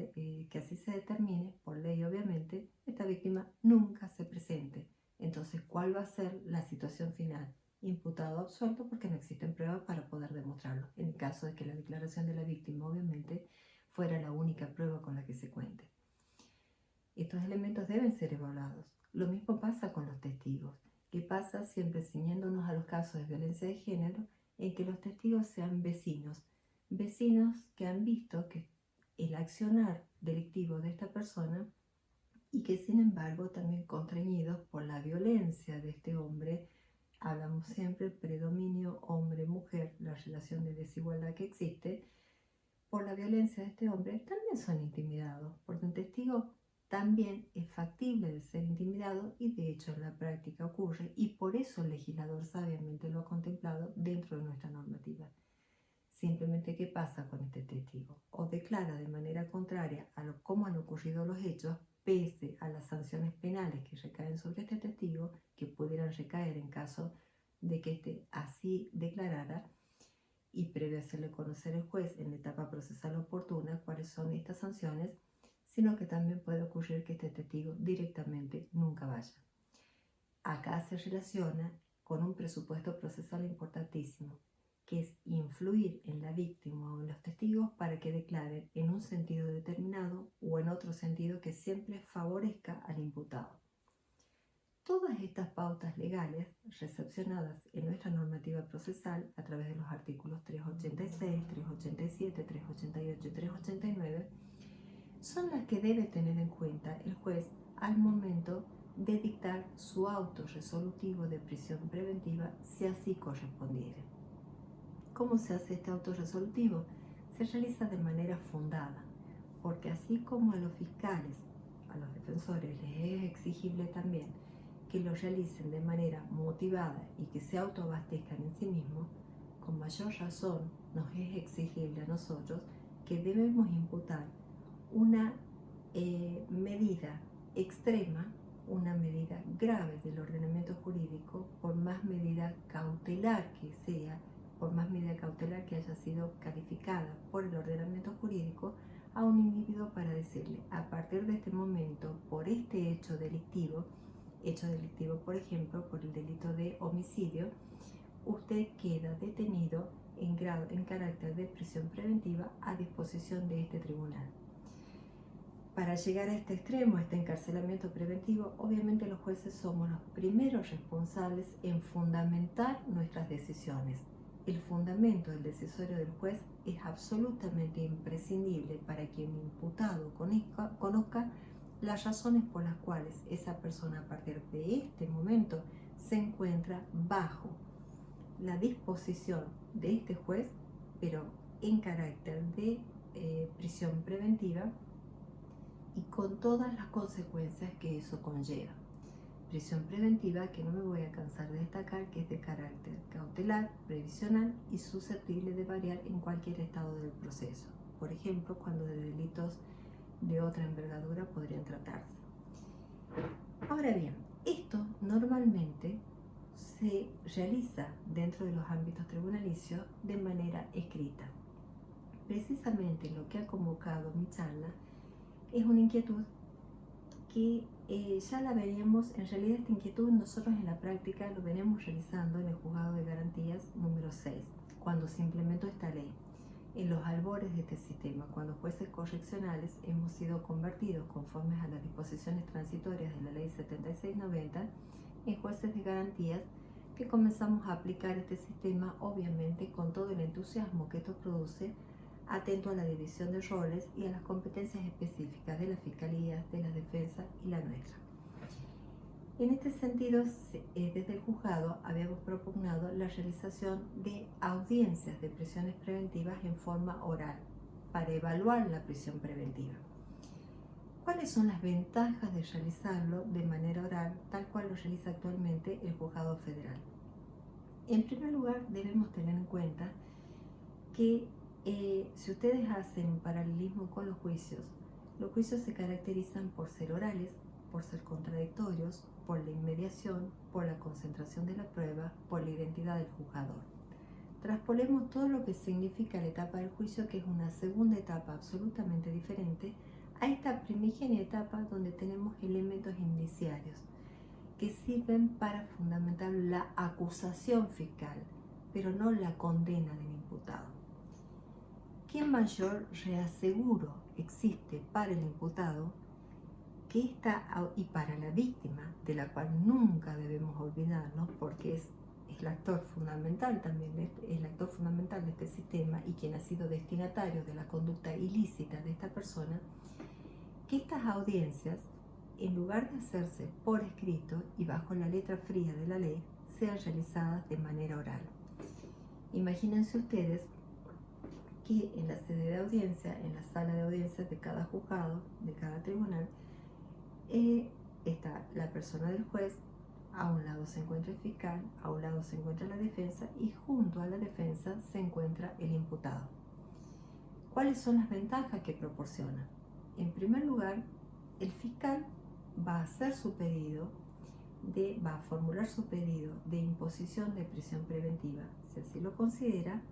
determine, por ley obviamente, esta víctima nunca se presente. Entonces, ¿cuál va a ser la situación final? Imputado o absuelto, porque no existen pruebas para poder demostrarlo, en el caso de que la declaración de la víctima obviamente fuera la única prueba con la que se cuente. Estos elementos deben ser evaluados. Lo mismo pasa con los testigos. ¿Qué pasa siempre ciñéndonos a los casos de violencia de género, en que los testigos sean vecinos que han visto que el accionar delictivo de esta persona y que sin embargo también constreñidos por la violencia de este hombre? Hablamos siempre predominio hombre-mujer, la relación de desigualdad que existe. Por la violencia de este hombre también son intimidados, porque un testigo también es factible de ser intimidado y de hecho en la práctica ocurre, y por eso el legislador sabiamente lo ha contemplado dentro de nuestra normativa. Simplemente, ¿qué pasa con este testigo? O declara de manera contraria a cómo han ocurrido los hechos, pese a las sanciones penales que recaen sobre este testigo, que pudieran recaer en caso de que éste así declarara, y previo hacerle conocer el juez en la etapa procesal oportuna cuáles son estas sanciones, sino que también puede ocurrir que este testigo directamente nunca vaya. Acá se relaciona con un presupuesto procesal importantísimo, que es influir en la víctima o en los testigos para que declaren en un sentido determinado o en otro sentido que siempre favorezca al imputado. Todas estas pautas legales, recepcionadas en nuestra normativa procesal a través de los artículos 386, 387, 388 y 389, son las que debe tener en cuenta el juez al momento de dictar su auto resolutivo de prisión preventiva, si así correspondiere. ¿Cómo se hace este auto resolutivo? Se realiza de manera fundada, porque así como a los fiscales, a los defensores les es exigible también que lo realicen de manera motivada y que se autoabastezcan en sí mismos, con mayor razón nos es exigible a nosotros que debemos imputar una medida extrema, una medida grave del ordenamiento jurídico, por más medida cautelar que sea, por más medida cautelar que haya sido calificada por el ordenamiento jurídico, a un individuo para decirle, a partir de este momento, por este hecho delictivo, por ejemplo, por el delito de homicidio, usted queda detenido en carácter de prisión preventiva a disposición de este tribunal. Para llegar a este extremo, a este encarcelamiento preventivo, obviamente los jueces somos los primeros responsables en fundamentar nuestras decisiones. El fundamento del decisorio del juez es absolutamente imprescindible para que un imputado conozca las razones por las cuales esa persona a partir de este momento se encuentra bajo la disposición de este juez, pero en carácter de prisión preventiva y con todas las consecuencias que eso conlleva. Prisión preventiva que no me voy a cansar de destacar, que es de carácter cautelar, previsional y susceptible de variar en cualquier estado del proceso. Por ejemplo, cuando de delitos de otra envergadura podrían tratarse. Ahora bien, esto normalmente se realiza dentro de los ámbitos tribunalicios de manera escrita. Precisamente lo que ha convocado mi charla es una inquietud que ya la veníamos, en realidad esta inquietud nosotros en la práctica lo venimos realizando en el Juzgado de Garantías número 6, cuando se implementó esta ley. En los albores de este sistema, cuando jueces correccionales hemos sido convertidos conforme a las disposiciones transitorias de la ley 7690 en jueces de garantías, que comenzamos a aplicar este sistema obviamente con todo el entusiasmo que esto produce, atento a la división de roles y a las competencias específicas de la Fiscalía, de la Defensa y la nuestra. En este sentido, desde el juzgado habíamos propugnado la realización de audiencias de prisiones preventivas en forma oral para evaluar la prisión preventiva. ¿Cuáles son las ventajas de realizarlo de manera oral, tal cual lo realiza actualmente el Juzgado Federal? En primer lugar, debemos tener en cuenta que si ustedes hacen un paralelismo con los juicios se caracterizan por ser orales, por ser contradictorios, por la inmediación, por la concentración de la prueba, por la identidad del juzgador. Traspolemos todo lo que significa la etapa del juicio, que es una segunda etapa absolutamente diferente a esta primigenia etapa donde tenemos elementos indiciarios que sirven para fundamentar la acusación fiscal, pero no la condena del imputado. ¿Qué mayor reaseguro existe para el imputado y para la víctima, de la cual nunca debemos olvidarnos, porque es el actor fundamental también, el actor fundamental de este sistema y quien ha sido destinatario de la conducta ilícita de esta persona, que estas audiencias, en lugar de hacerse por escrito y bajo la letra fría de la ley, sean realizadas de manera oral? Imagínense ustedes que en la sede de audiencia, en la sala de audiencias de cada juzgado, de cada tribunal, está la persona del juez, a un lado se encuentra el fiscal, a un lado se encuentra la defensa y junto a la defensa se encuentra el imputado. ¿Cuáles son las ventajas que proporciona? En primer lugar, el fiscal va a hacer su pedido, va a formular su pedido de imposición de prisión preventiva, si así lo considera,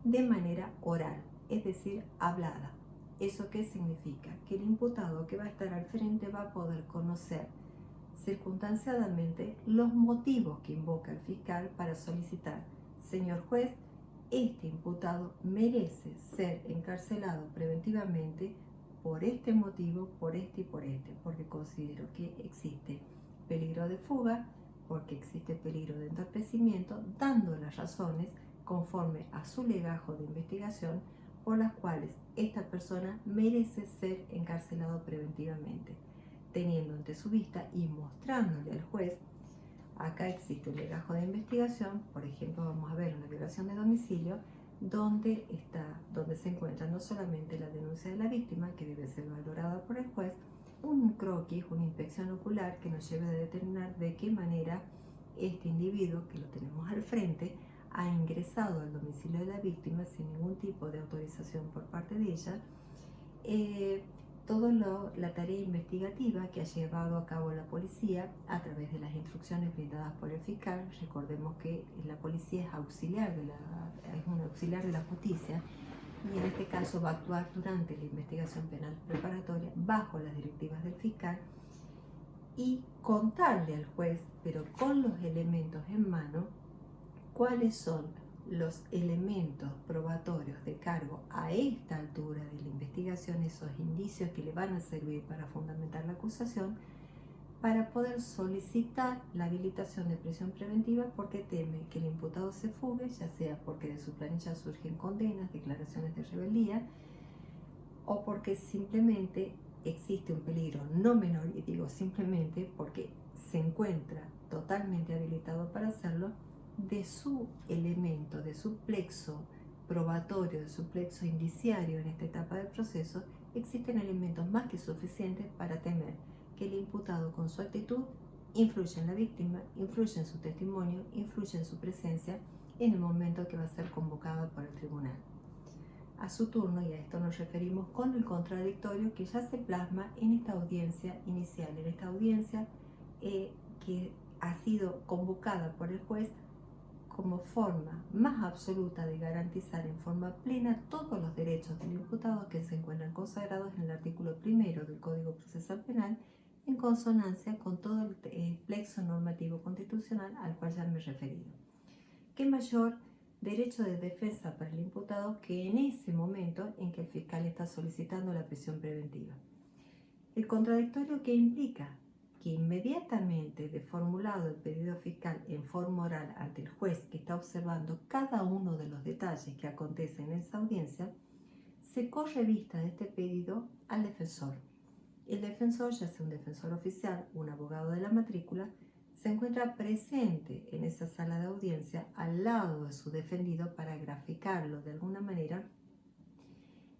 de manera oral, es decir, hablada. ¿Eso qué significa? Que el imputado que va a estar al frente va a poder conocer circunstanciadamente los motivos que invoca el fiscal para solicitar: señor juez, este imputado merece ser encarcelado preventivamente por este motivo, por este y por este, porque considero que existe peligro de fuga, porque existe peligro de entorpecimiento, dando las razones conforme a su legajo de investigación por las cuales esta persona merece ser encarcelado preventivamente, teniendo ante su vista y mostrándole al juez. Acá existe un legajo de investigación, por ejemplo, vamos a ver una violación de domicilio, donde se encuentra no solamente la denuncia de la víctima, que debe ser valorada por el juez, un croquis, una inspección ocular que nos lleve a determinar de qué manera este individuo, que lo tenemos al frente, ha ingresado al domicilio de la víctima sin ningún tipo de autorización por parte de ella. Toda la tarea investigativa que ha llevado a cabo la policía a través de las instrucciones brindadas por el fiscal. Recordemos que la policía es un auxiliar de la justicia, y en este caso va a actuar durante la investigación penal preparatoria bajo las directivas del fiscal, y contarle al juez, pero con los elementos en mano, cuáles son los elementos probatorios de cargo a esta altura de la investigación, esos indicios que le van a servir para fundamentar la acusación, para poder solicitar la habilitación de prisión preventiva, porque teme que el imputado se fugue, ya sea porque de su planilla surgen condenas, declaraciones de rebeldía, o porque simplemente existe un peligro no menor, y digo simplemente porque se encuentra totalmente habilitado para hacerlo, de su elemento, de su plexo probatorio, de su plexo indiciario en esta etapa del proceso. Existen elementos más que suficientes para temer que el imputado, con su actitud, influye en la víctima, influye en su testimonio, influye en su presencia en el momento que va a ser convocado por el tribunal. A su turno, y a esto nos referimos con el contradictorio que ya se plasma en esta audiencia inicial, en esta audiencia que ha sido convocada por el juez como forma más absoluta de garantizar en forma plena todos los derechos del imputado, que se encuentran consagrados en el artículo 1 del Código Procesal Penal, en consonancia con todo el plexo normativo constitucional al cual ya me he referido. ¿Qué mayor derecho de defensa para el imputado que en ese momento en que el fiscal está solicitando la prisión preventiva? El contradictorio que implica que inmediatamente de formulado el pedido fiscal en forma oral ante el juez, que está observando cada uno de los detalles que acontecen en esa audiencia, se corre vista de este pedido al defensor. El defensor, ya sea un defensor oficial, un abogado de la matrícula, se encuentra presente en esa sala de audiencia al lado de su defendido para graficarlo de alguna manera,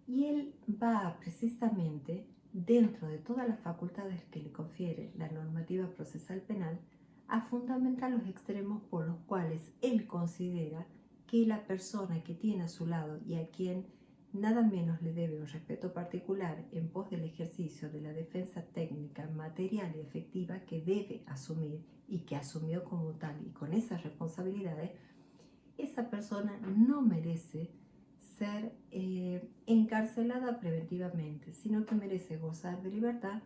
y él va precisamente, dentro de todas las facultades que le confiere la normativa procesal penal, a fundamentar los extremos por los cuales él considera que la persona que tiene a su lado y a quien nada menos le debe un respeto particular en pos del ejercicio de la defensa técnica, material y efectiva que debe asumir y que asumió como tal y con esas responsabilidades, esa persona no merece ser encarcelada preventivamente, sino que merece gozar de libertad,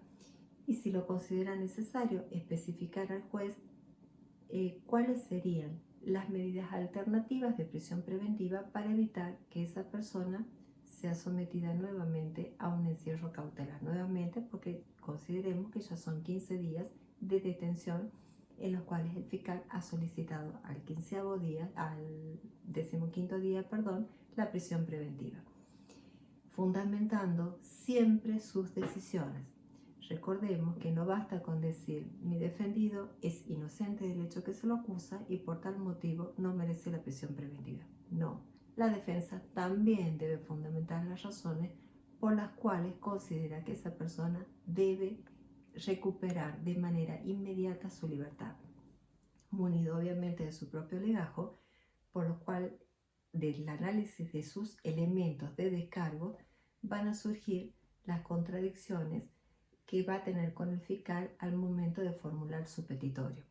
y si lo considera necesario, especificar al juez cuáles serían las medidas alternativas de prisión preventiva para evitar que esa persona sea sometida nuevamente a un encierro cautelar. Nuevamente, porque consideremos que ya son 15 días de detención en los cuales el fiscal ha solicitado al 15º día, la prisión preventiva, fundamentando siempre sus decisiones. Recordemos que no basta con decir mi defendido es inocente del hecho que se lo acusa y por tal motivo no merece la prisión preventiva. No, la defensa también debe fundamentar las razones por las cuales considera que esa persona debe recuperar de manera inmediata su libertad, munido obviamente de su propio legajo, por lo cual del análisis de sus elementos de descargo van a surgir las contradicciones que va a tener con el fiscal al momento de formular su petitorio.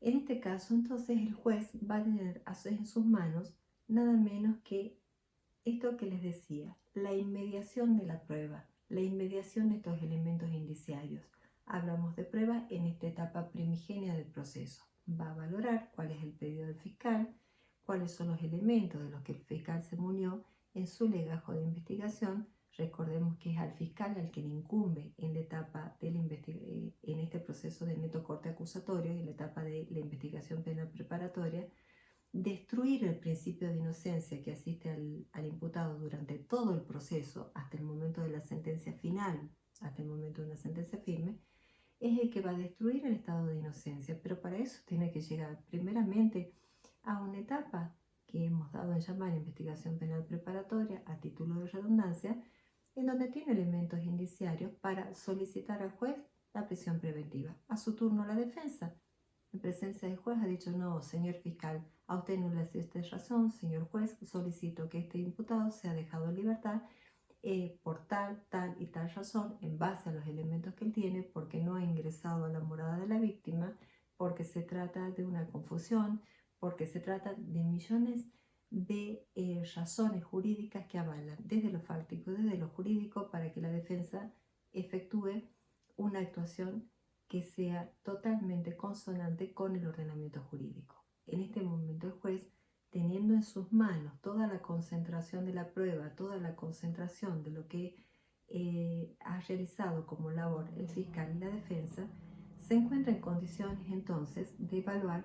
En este caso, entonces, el juez va a tener en sus manos nada menos que esto que les decía, la inmediación de la prueba, la inmediación de estos elementos indiciarios. Hablamos de prueba en esta etapa primigenia del proceso. Va a valorar cuál es el pedido del fiscal, cuáles son los elementos de los que el fiscal se munió en su legajo de investigación, Recordemos que es al fiscal al que le incumbe en la etapa de en este proceso de metocorte acusatorio, en la etapa de la investigación penal preparatoria, destruir el principio de inocencia que asiste al imputado durante todo el proceso hasta el momento de la sentencia final, hasta el momento de una sentencia firme, es el que va a destruir el estado de inocencia, pero para eso tiene que llegar primeramente a una etapa que hemos dado en llamar investigación penal preparatoria a título de redundancia, en donde tiene elementos indiciarios para solicitar al juez la prisión preventiva. A su turno la defensa, en presencia del juez, ha dicho: no, señor fiscal, a usted no le asiste razón, señor juez, solicito que este imputado sea dejado en libertad por tal, tal y tal razón, en base a los elementos que él tiene, porque no ha ingresado a la morada de la víctima, porque se trata de una confusión, porque se trata de millones de razones jurídicas que avalan desde lo fáctico, desde lo jurídico, para que la defensa efectúe una actuación que sea totalmente consonante con el ordenamiento jurídico. En este momento el juez, teniendo en sus manos toda la concentración de la prueba, toda la concentración de lo que ha realizado como labor el fiscal y la defensa, se encuentra en condiciones entonces de evaluar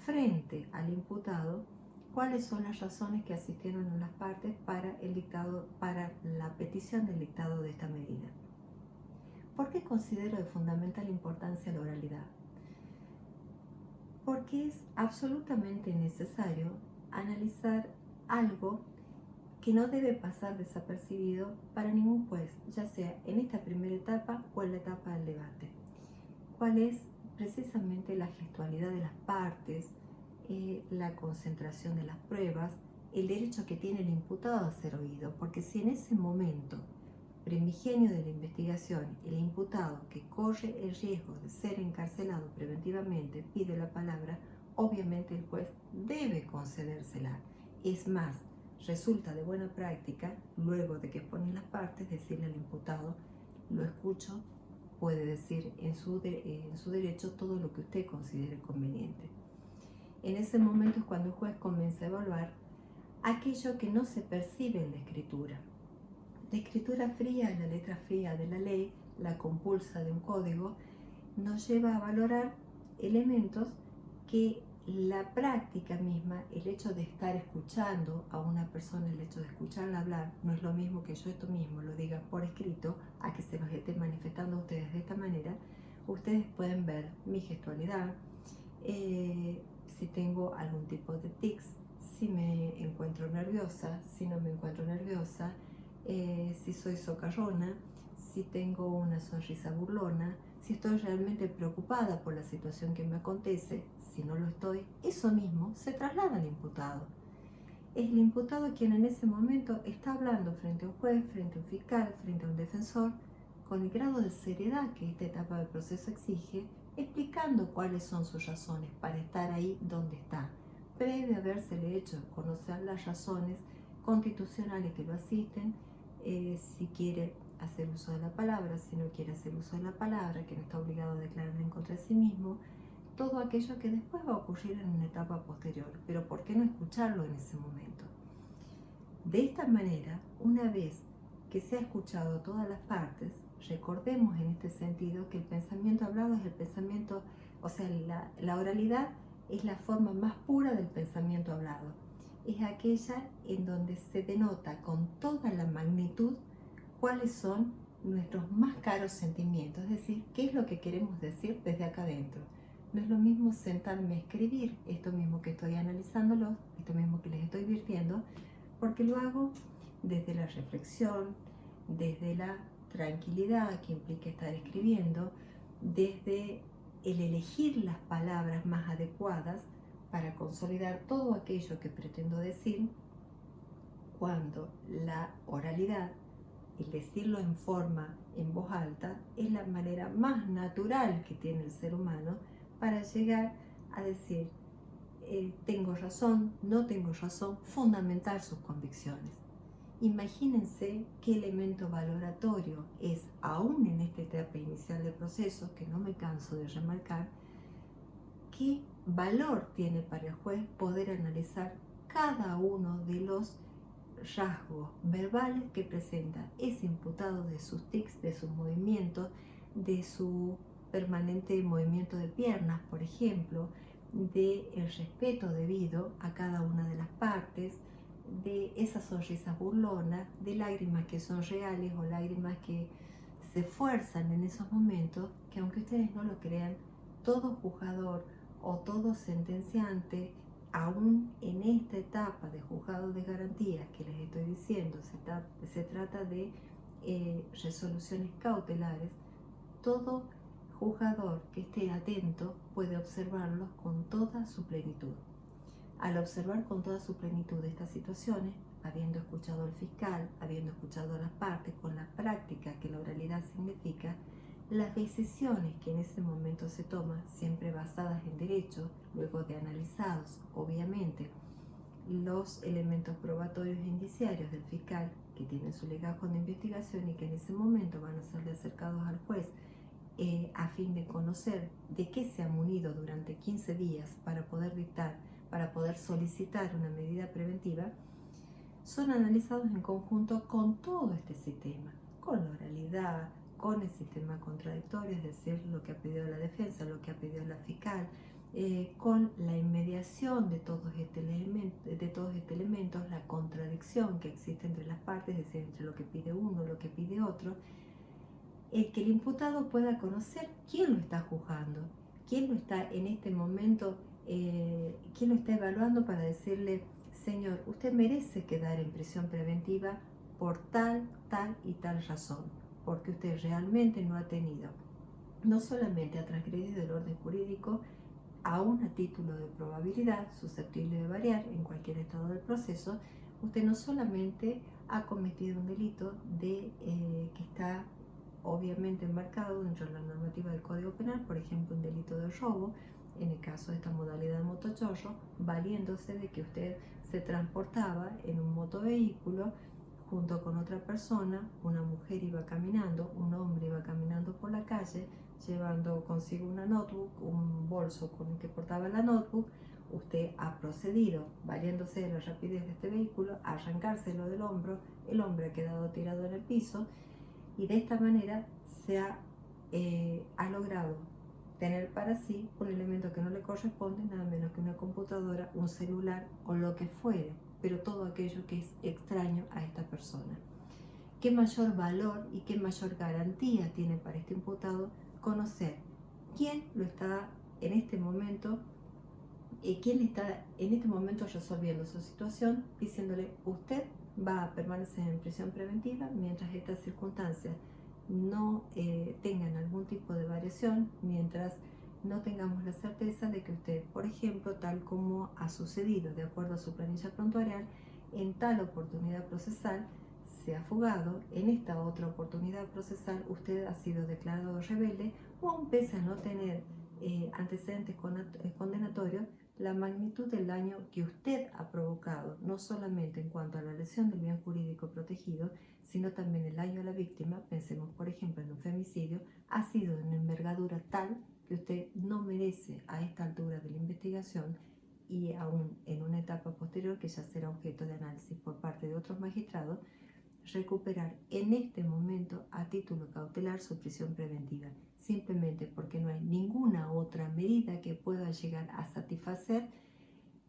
frente al imputado cuáles son las razones que asistieron en las partes para la petición del dictado de esta medida. ¿Por qué considero de fundamental importancia la oralidad? Porque es absolutamente necesario analizar algo que no debe pasar desapercibido para ningún juez, ya sea en esta primera etapa o en la etapa del debate. ¿Cuál es precisamente la gestualidad de las partes, la concentración de las pruebas, el derecho que tiene el imputado a ser oído? Porque si en ese momento primigenio de la investigación, el imputado que corre el riesgo de ser encarcelado preventivamente pide la palabra, obviamente el juez debe concedérsela. Es más, resulta de buena práctica, luego de que exponen las partes, decirle al imputado: lo escucho, puede decir en su derecho todo lo que usted considere conveniente. En ese momento es cuando el juez comienza a evaluar aquello que no se percibe en la escritura. La escritura fría, la letra fría de la ley, la compulsa de un código, nos lleva a valorar elementos que la práctica misma, el hecho de estar escuchando a una persona, el hecho de escucharla hablar, no es lo mismo que yo esto mismo lo diga por escrito, a que se los esté manifestando a ustedes de esta manera. Ustedes pueden ver mi gestualidad, si tengo algún tipo de tics, si me encuentro nerviosa, si no me encuentro nerviosa, si soy socarrona, si tengo una sonrisa burlona, si estoy realmente preocupada por la situación que me acontece. Si no lo estoy, eso mismo se traslada al imputado. Es el imputado quien en ese momento está hablando frente a un juez, frente a un fiscal, frente a un defensor, con el grado de seriedad que esta etapa del proceso exige, explicando cuáles son sus razones para estar ahí donde está, previo a habérsele hecho conocer las razones constitucionales que lo asisten, si quiere hacer uso de la palabra, si no quiere hacer uso de la palabra, que no está obligado a declarar en contra de sí mismo, todo aquello que después va a ocurrir en una etapa posterior. Pero ¿por qué no escucharlo en ese momento? De esta manera, una vez que se ha escuchado todas las partes, recordemos en este sentido que el pensamiento hablado es el pensamiento, o sea, la oralidad es la forma más pura del pensamiento hablado. Es aquella en donde se denota con toda la magnitud cuáles son nuestros más caros sentimientos, es decir, qué es lo que queremos decir desde acá adentro. No es lo mismo sentarme a escribir esto mismo que estoy analizándolo, esto mismo que les estoy virtiendo, porque lo hago desde la reflexión, desde la tranquilidad que implica estar escribiendo, desde el elegir las palabras más adecuadas para consolidar todo aquello que pretendo decir, cuando la oralidad, el decirlo en voz alta, es la manera más natural que tiene el ser humano para llegar a decir tengo razón, no tengo razón, fundamentar sus convicciones. Imagínense qué elemento valoratorio es, aún en esta etapa inicial del proceso, que no me canso de remarcar, qué valor tiene para el juez poder analizar cada uno de los rasgos verbales que presenta ese imputado, de sus tics, de sus movimientos, de su permanente movimiento de piernas, por ejemplo, del respeto debido a cada una de las partes, de esas sonrisas burlonas, de lágrimas que son reales o lágrimas que se esfuerzan en esos momentos, que aunque ustedes no lo crean, todo juzgador o todo sentenciante, aún en esta etapa de juzgado de garantías que les estoy diciendo, se trata de resoluciones cautelares, todo juzgador que esté atento puede observarlos con toda su plenitud. Al observar con toda su plenitud estas situaciones, habiendo escuchado al fiscal, habiendo escuchado a las partes, con la práctica que la oralidad significa, las decisiones que en ese momento se toman, siempre basadas en derecho, luego de analizados, obviamente, los elementos probatorios e indiciarios del fiscal que tienen su legajo de investigación y que en ese momento van a ser acercados al juez a fin de conocer de qué se ha munido durante 15 días para poder dictar, para poder solicitar una medida preventiva, son analizados en conjunto con todo este sistema, con la oralidad, con el sistema contradictorio, es decir, lo que ha pedido la defensa, lo que ha pedido la fiscal, con la inmediación de todos estos elementos, la contradicción que existe entre las partes, es decir, entre lo que pide uno, lo que pide otro, el que el imputado pueda conocer quién lo está juzgando, quién lo está en este momento, quién lo está evaluando para decirle: señor, usted merece quedar en prisión preventiva por tal, tal y tal razón, porque usted realmente no ha tenido, no solamente ha transgredido el orden jurídico, aún a título de probabilidad, susceptible de variar en cualquier estado del proceso, usted no solamente ha cometido un delito que está obviamente enmarcado dentro de la normativa del Código Penal, por ejemplo, un delito de robo, en el caso de esta modalidad de motochorro, valiéndose de que usted se transportaba en un motovehículo junto con otra persona, una mujer iba caminando, un hombre iba caminando por la calle, llevando consigo una notebook, un bolso con el que portaba la notebook. Usted ha procedido, valiéndose de la rapidez de este vehículo, a arrancárselo del hombro, el hombre ha quedado tirado en el piso, y de esta manera se ha logrado tener para sí un elemento que no le corresponde, nada menos que una computadora, un celular o lo que fuere, pero todo aquello que es extraño a esta persona. ¿Qué mayor valor y qué mayor garantía tiene para este imputado conocer quién lo está en este momento, quién está en este momento resolviendo su situación, diciéndole: usted va a permanecer en prisión preventiva mientras estas circunstancias no tengan algún tipo de variación, mientras no tengamos la certeza de que usted, por ejemplo, tal como ha sucedido de acuerdo a su planilla prontuarial, en tal oportunidad procesal se ha fugado, en esta otra oportunidad procesal usted ha sido declarado rebelde, o aun pese a no tener antecedentes condenatorios, la magnitud del daño que usted ha provocado, no solamente en cuanto a la lesión del bien jurídico protegido, sino también el daño a la víctima, pensemos por ejemplo en un femicidio, ha sido de una envergadura tal que usted no merece a esta altura de la investigación, y aún en una etapa posterior que ya será objeto de análisis por parte de otros magistrados, recuperar en este momento a título cautelar su prisión preventiva, simplemente porque no hay ninguna otra medida que pueda llegar a satisfacer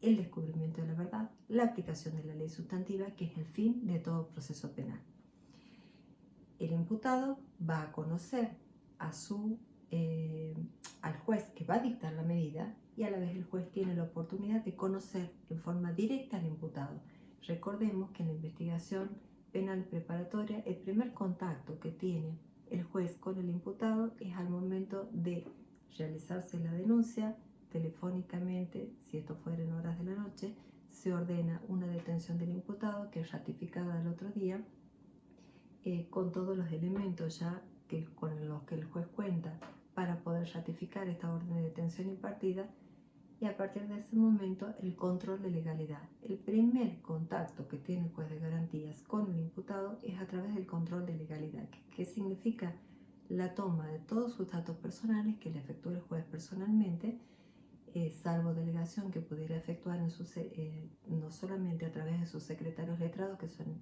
el descubrimiento de la verdad, la aplicación de la ley sustantiva, que es el fin de todo proceso penal. El imputado va a conocer al juez que va a dictar la medida, y a la vez el juez tiene la oportunidad de conocer en forma directa al imputado. Recordemos que en la investigación penal preparatoria, el primer contacto que tiene el juez con el imputado es al momento de realizarse la denuncia. Telefónicamente, si esto fuera en horas de la noche, se ordena una detención del imputado, que es ratificada el otro día, con todos los elementos ya con los que el juez cuenta para poder ratificar esta orden de detención impartida, y a partir de ese momento el control de legalidad. El primer contacto que tiene el juez de garantías con el imputado es a través del control de legalidad, que significa la toma de todos sus datos personales que le efectúa el juez personalmente, salvo delegación que pudiera efectuar no solamente a través de sus secretarios letrados, que son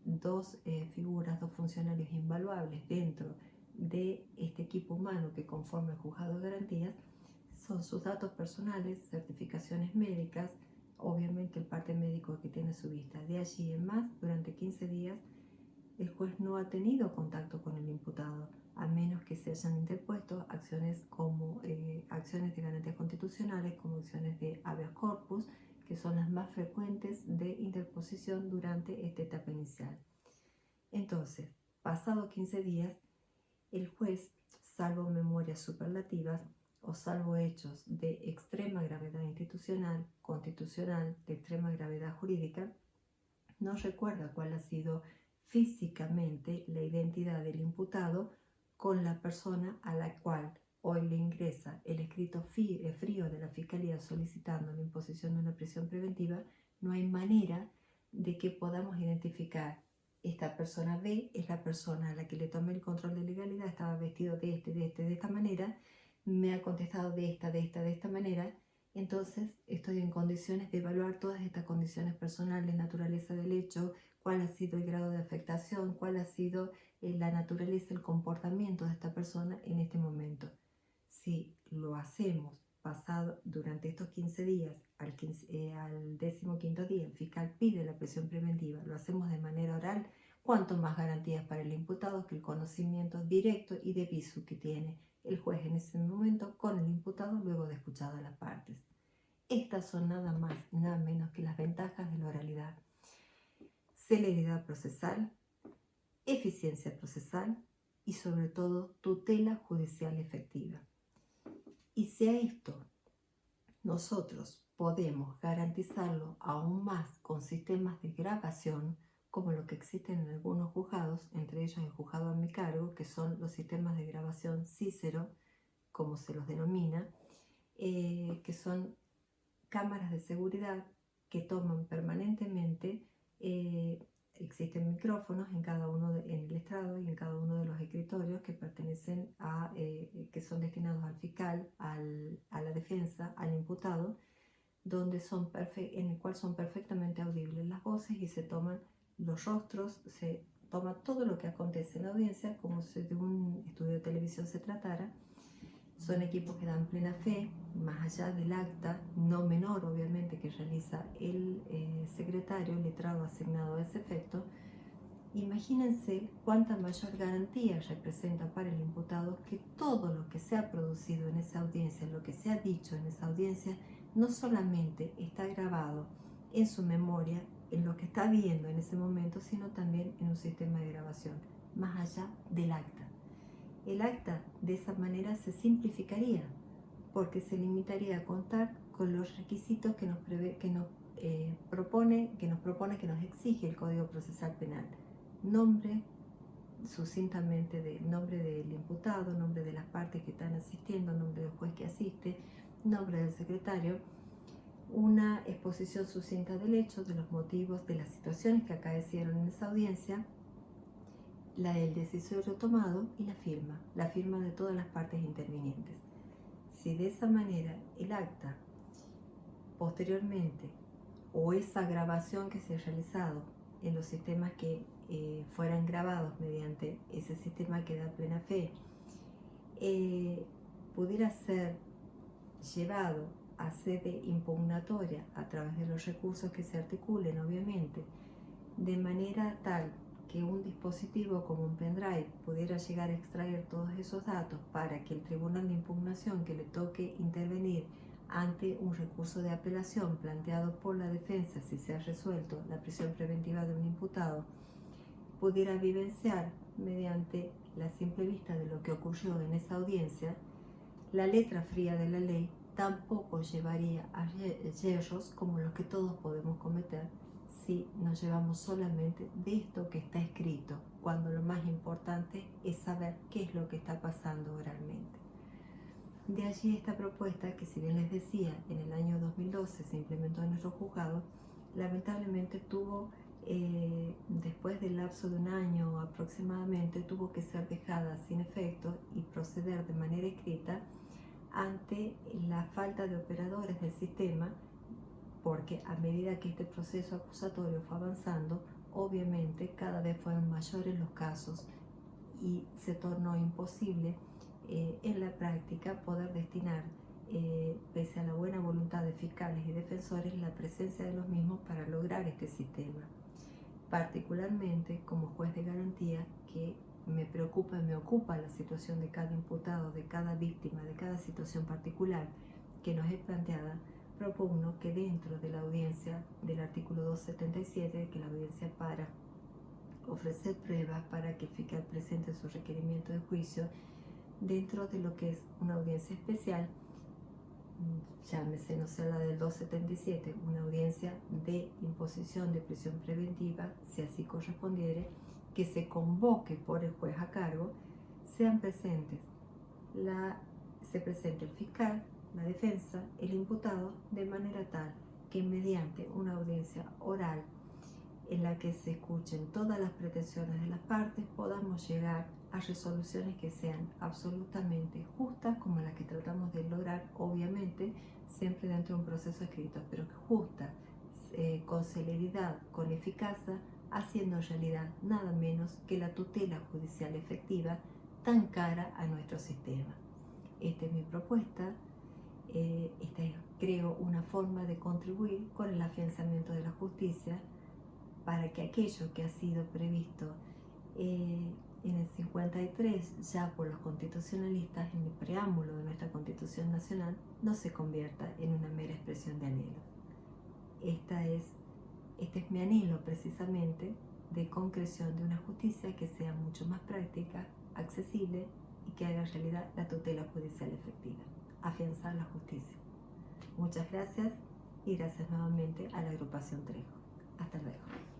dos figuras, dos funcionarios invaluables dentro de este equipo humano que conforma el juzgado de garantías, son sus datos personales, certificaciones médicas, obviamente el parte médico que tiene a su vista. De allí en más, durante 15 días, el juez no ha tenido contacto con el imputado, a menos que se hayan interpuesto acciones como acciones de garantías constitucionales, como acciones de habeas corpus, que son las más frecuentes de interposición durante esta etapa inicial. Entonces, pasado 15 días, el juez, salvo memorias superlativas o salvo hechos de extrema gravedad institucional, constitucional, de extrema gravedad jurídica, no recuerda cuál ha sido físicamente la identidad del imputado con la persona a la cual hoy le ingresa el escrito frío de la Fiscalía solicitando la imposición de una prisión preventiva. No hay manera de que podamos identificar esta persona B es la persona a la que le tomé el control de legalidad, estaba vestido de esta manera, me ha contestado de esta manera. Entonces estoy en condiciones de evaluar todas estas condiciones personales, naturaleza del hecho, cuál ha sido el grado de afectación, cuál ha sido la naturaleza, el comportamiento de esta persona en este momento. Si lo hacemos pasado durante estos 15 días, al 15º día, el fiscal pide la prisión preventiva, lo hacemos de manera oral, cuanto más garantías para el imputado que el conocimiento directo y de visu que tiene el juez en ese momento con el imputado luego de escuchado a las partes. Estas son nada más y nada menos que las ventajas de la oralidad: celeridad procesal, eficiencia procesal y sobre todo tutela judicial efectiva. Y si a esto nosotros podemos garantizarlo aún más con sistemas de grabación, como lo que existen en algunos juzgados, entre ellos el juzgado a mi cargo, que son los sistemas de grabación Cícero, como se los denomina, que son cámaras de seguridad que toman permanentemente, existen micrófonos en cada uno en el estrado y en cada uno de los escritorios que pertenecen a, que son destinados al fiscal, a la defensa, al imputado, donde en el cual son perfectamente audibles las voces y se toman los rostros, se toma todo lo que acontece en la audiencia como si de un estudio de televisión se tratara. Son equipos que dan plena fe, más allá del acta, no menor obviamente, que realiza el secretario letrado asignado a ese efecto. Imagínense cuánta mayor garantía representa para el imputado que todo lo que se ha producido en esa audiencia, lo que se ha dicho en esa audiencia, no solamente está grabado en su memoria, en lo que está viendo en ese momento, sino también en un sistema de grabación, más allá del acta. El acta de esa manera se simplificaría porque se limitaría a contar con los requisitos que nos propone, que nos exige el Código Procesal Penal: nombre, sucintamente nombre del imputado, nombre de las partes que están asistiendo, nombre del juez que asiste, nombre del secretario, una exposición sucinta del hecho, de los motivos, de las situaciones que acaecieron en esa audiencia, la del decisorio tomado y la firma de todas las partes intervinientes. Si de esa manera el acta posteriormente o esa grabación que se ha realizado en los sistemas que fueran grabados mediante ese sistema que da plena fe, pudiera ser llevado a sede impugnatoria a través de los recursos que se articulen, obviamente, de manera tal que un dispositivo como un pendrive pudiera llegar a extraer todos esos datos para que el tribunal de impugnación que le toque intervenir ante un recurso de apelación planteado por la defensa, si se ha resuelto la prisión preventiva de un imputado, pudiera vivenciar mediante la simple vista de lo que ocurrió en esa audiencia. La letra fría de la ley tampoco llevaría a yerros como los que todos podemos cometer si nos llevamos solamente de esto que está escrito, cuando lo más importante es saber qué es lo que está pasando oralmente. De allí esta propuesta que, si bien les decía, en el año 2012 se implementó en nuestro juzgado, lamentablemente después del lapso de un año aproximadamente, tuvo que ser dejada sin efecto y proceder de manera escrita ante la falta de operadores del sistema, porque a medida que este proceso acusatorio fue avanzando, obviamente cada vez fueron mayores los casos y se tornó imposible en la práctica poder destinar, pese a la buena voluntad de fiscales y defensores, la presencia de los mismos para lograr este sistema. Particularmente como juez de garantía, que me preocupa y me ocupa la situación de cada imputado, de cada víctima, de cada situación particular que nos es planteada, propugno que dentro de la audiencia del artículo 277, que la audiencia para ofrecer pruebas para que el fiscal presente su requerimiento de juicio, dentro de lo que es una audiencia especial, llámese, no sea la del 277, una audiencia de imposición de prisión preventiva, si así correspondiere, que se convoque por el juez a cargo, sean presentes, se presente el fiscal, la defensa, el imputado, de manera tal que mediante una audiencia oral en la que se escuchen todas las pretensiones de las partes, podamos llegar a resoluciones que sean absolutamente justas, como las que tratamos de lograr, obviamente, siempre dentro de un proceso escrito, pero justas, con celeridad, con eficacia, haciendo realidad nada menos que la tutela judicial efectiva tan cara a nuestro sistema. Esta es mi propuesta. Esta es, creo, una forma de contribuir con el afianzamiento de la justicia para que aquello que ha sido previsto en el 53 ya por los constitucionalistas en el preámbulo de nuestra Constitución Nacional no se convierta en una mera expresión de anhelo. Este es mi anhelo precisamente de concreción de una justicia que sea mucho más práctica, accesible y que haga realidad la tutela judicial efectiva. Afianzar la justicia. Muchas gracias y gracias nuevamente a la agrupación Trejo. Hasta luego.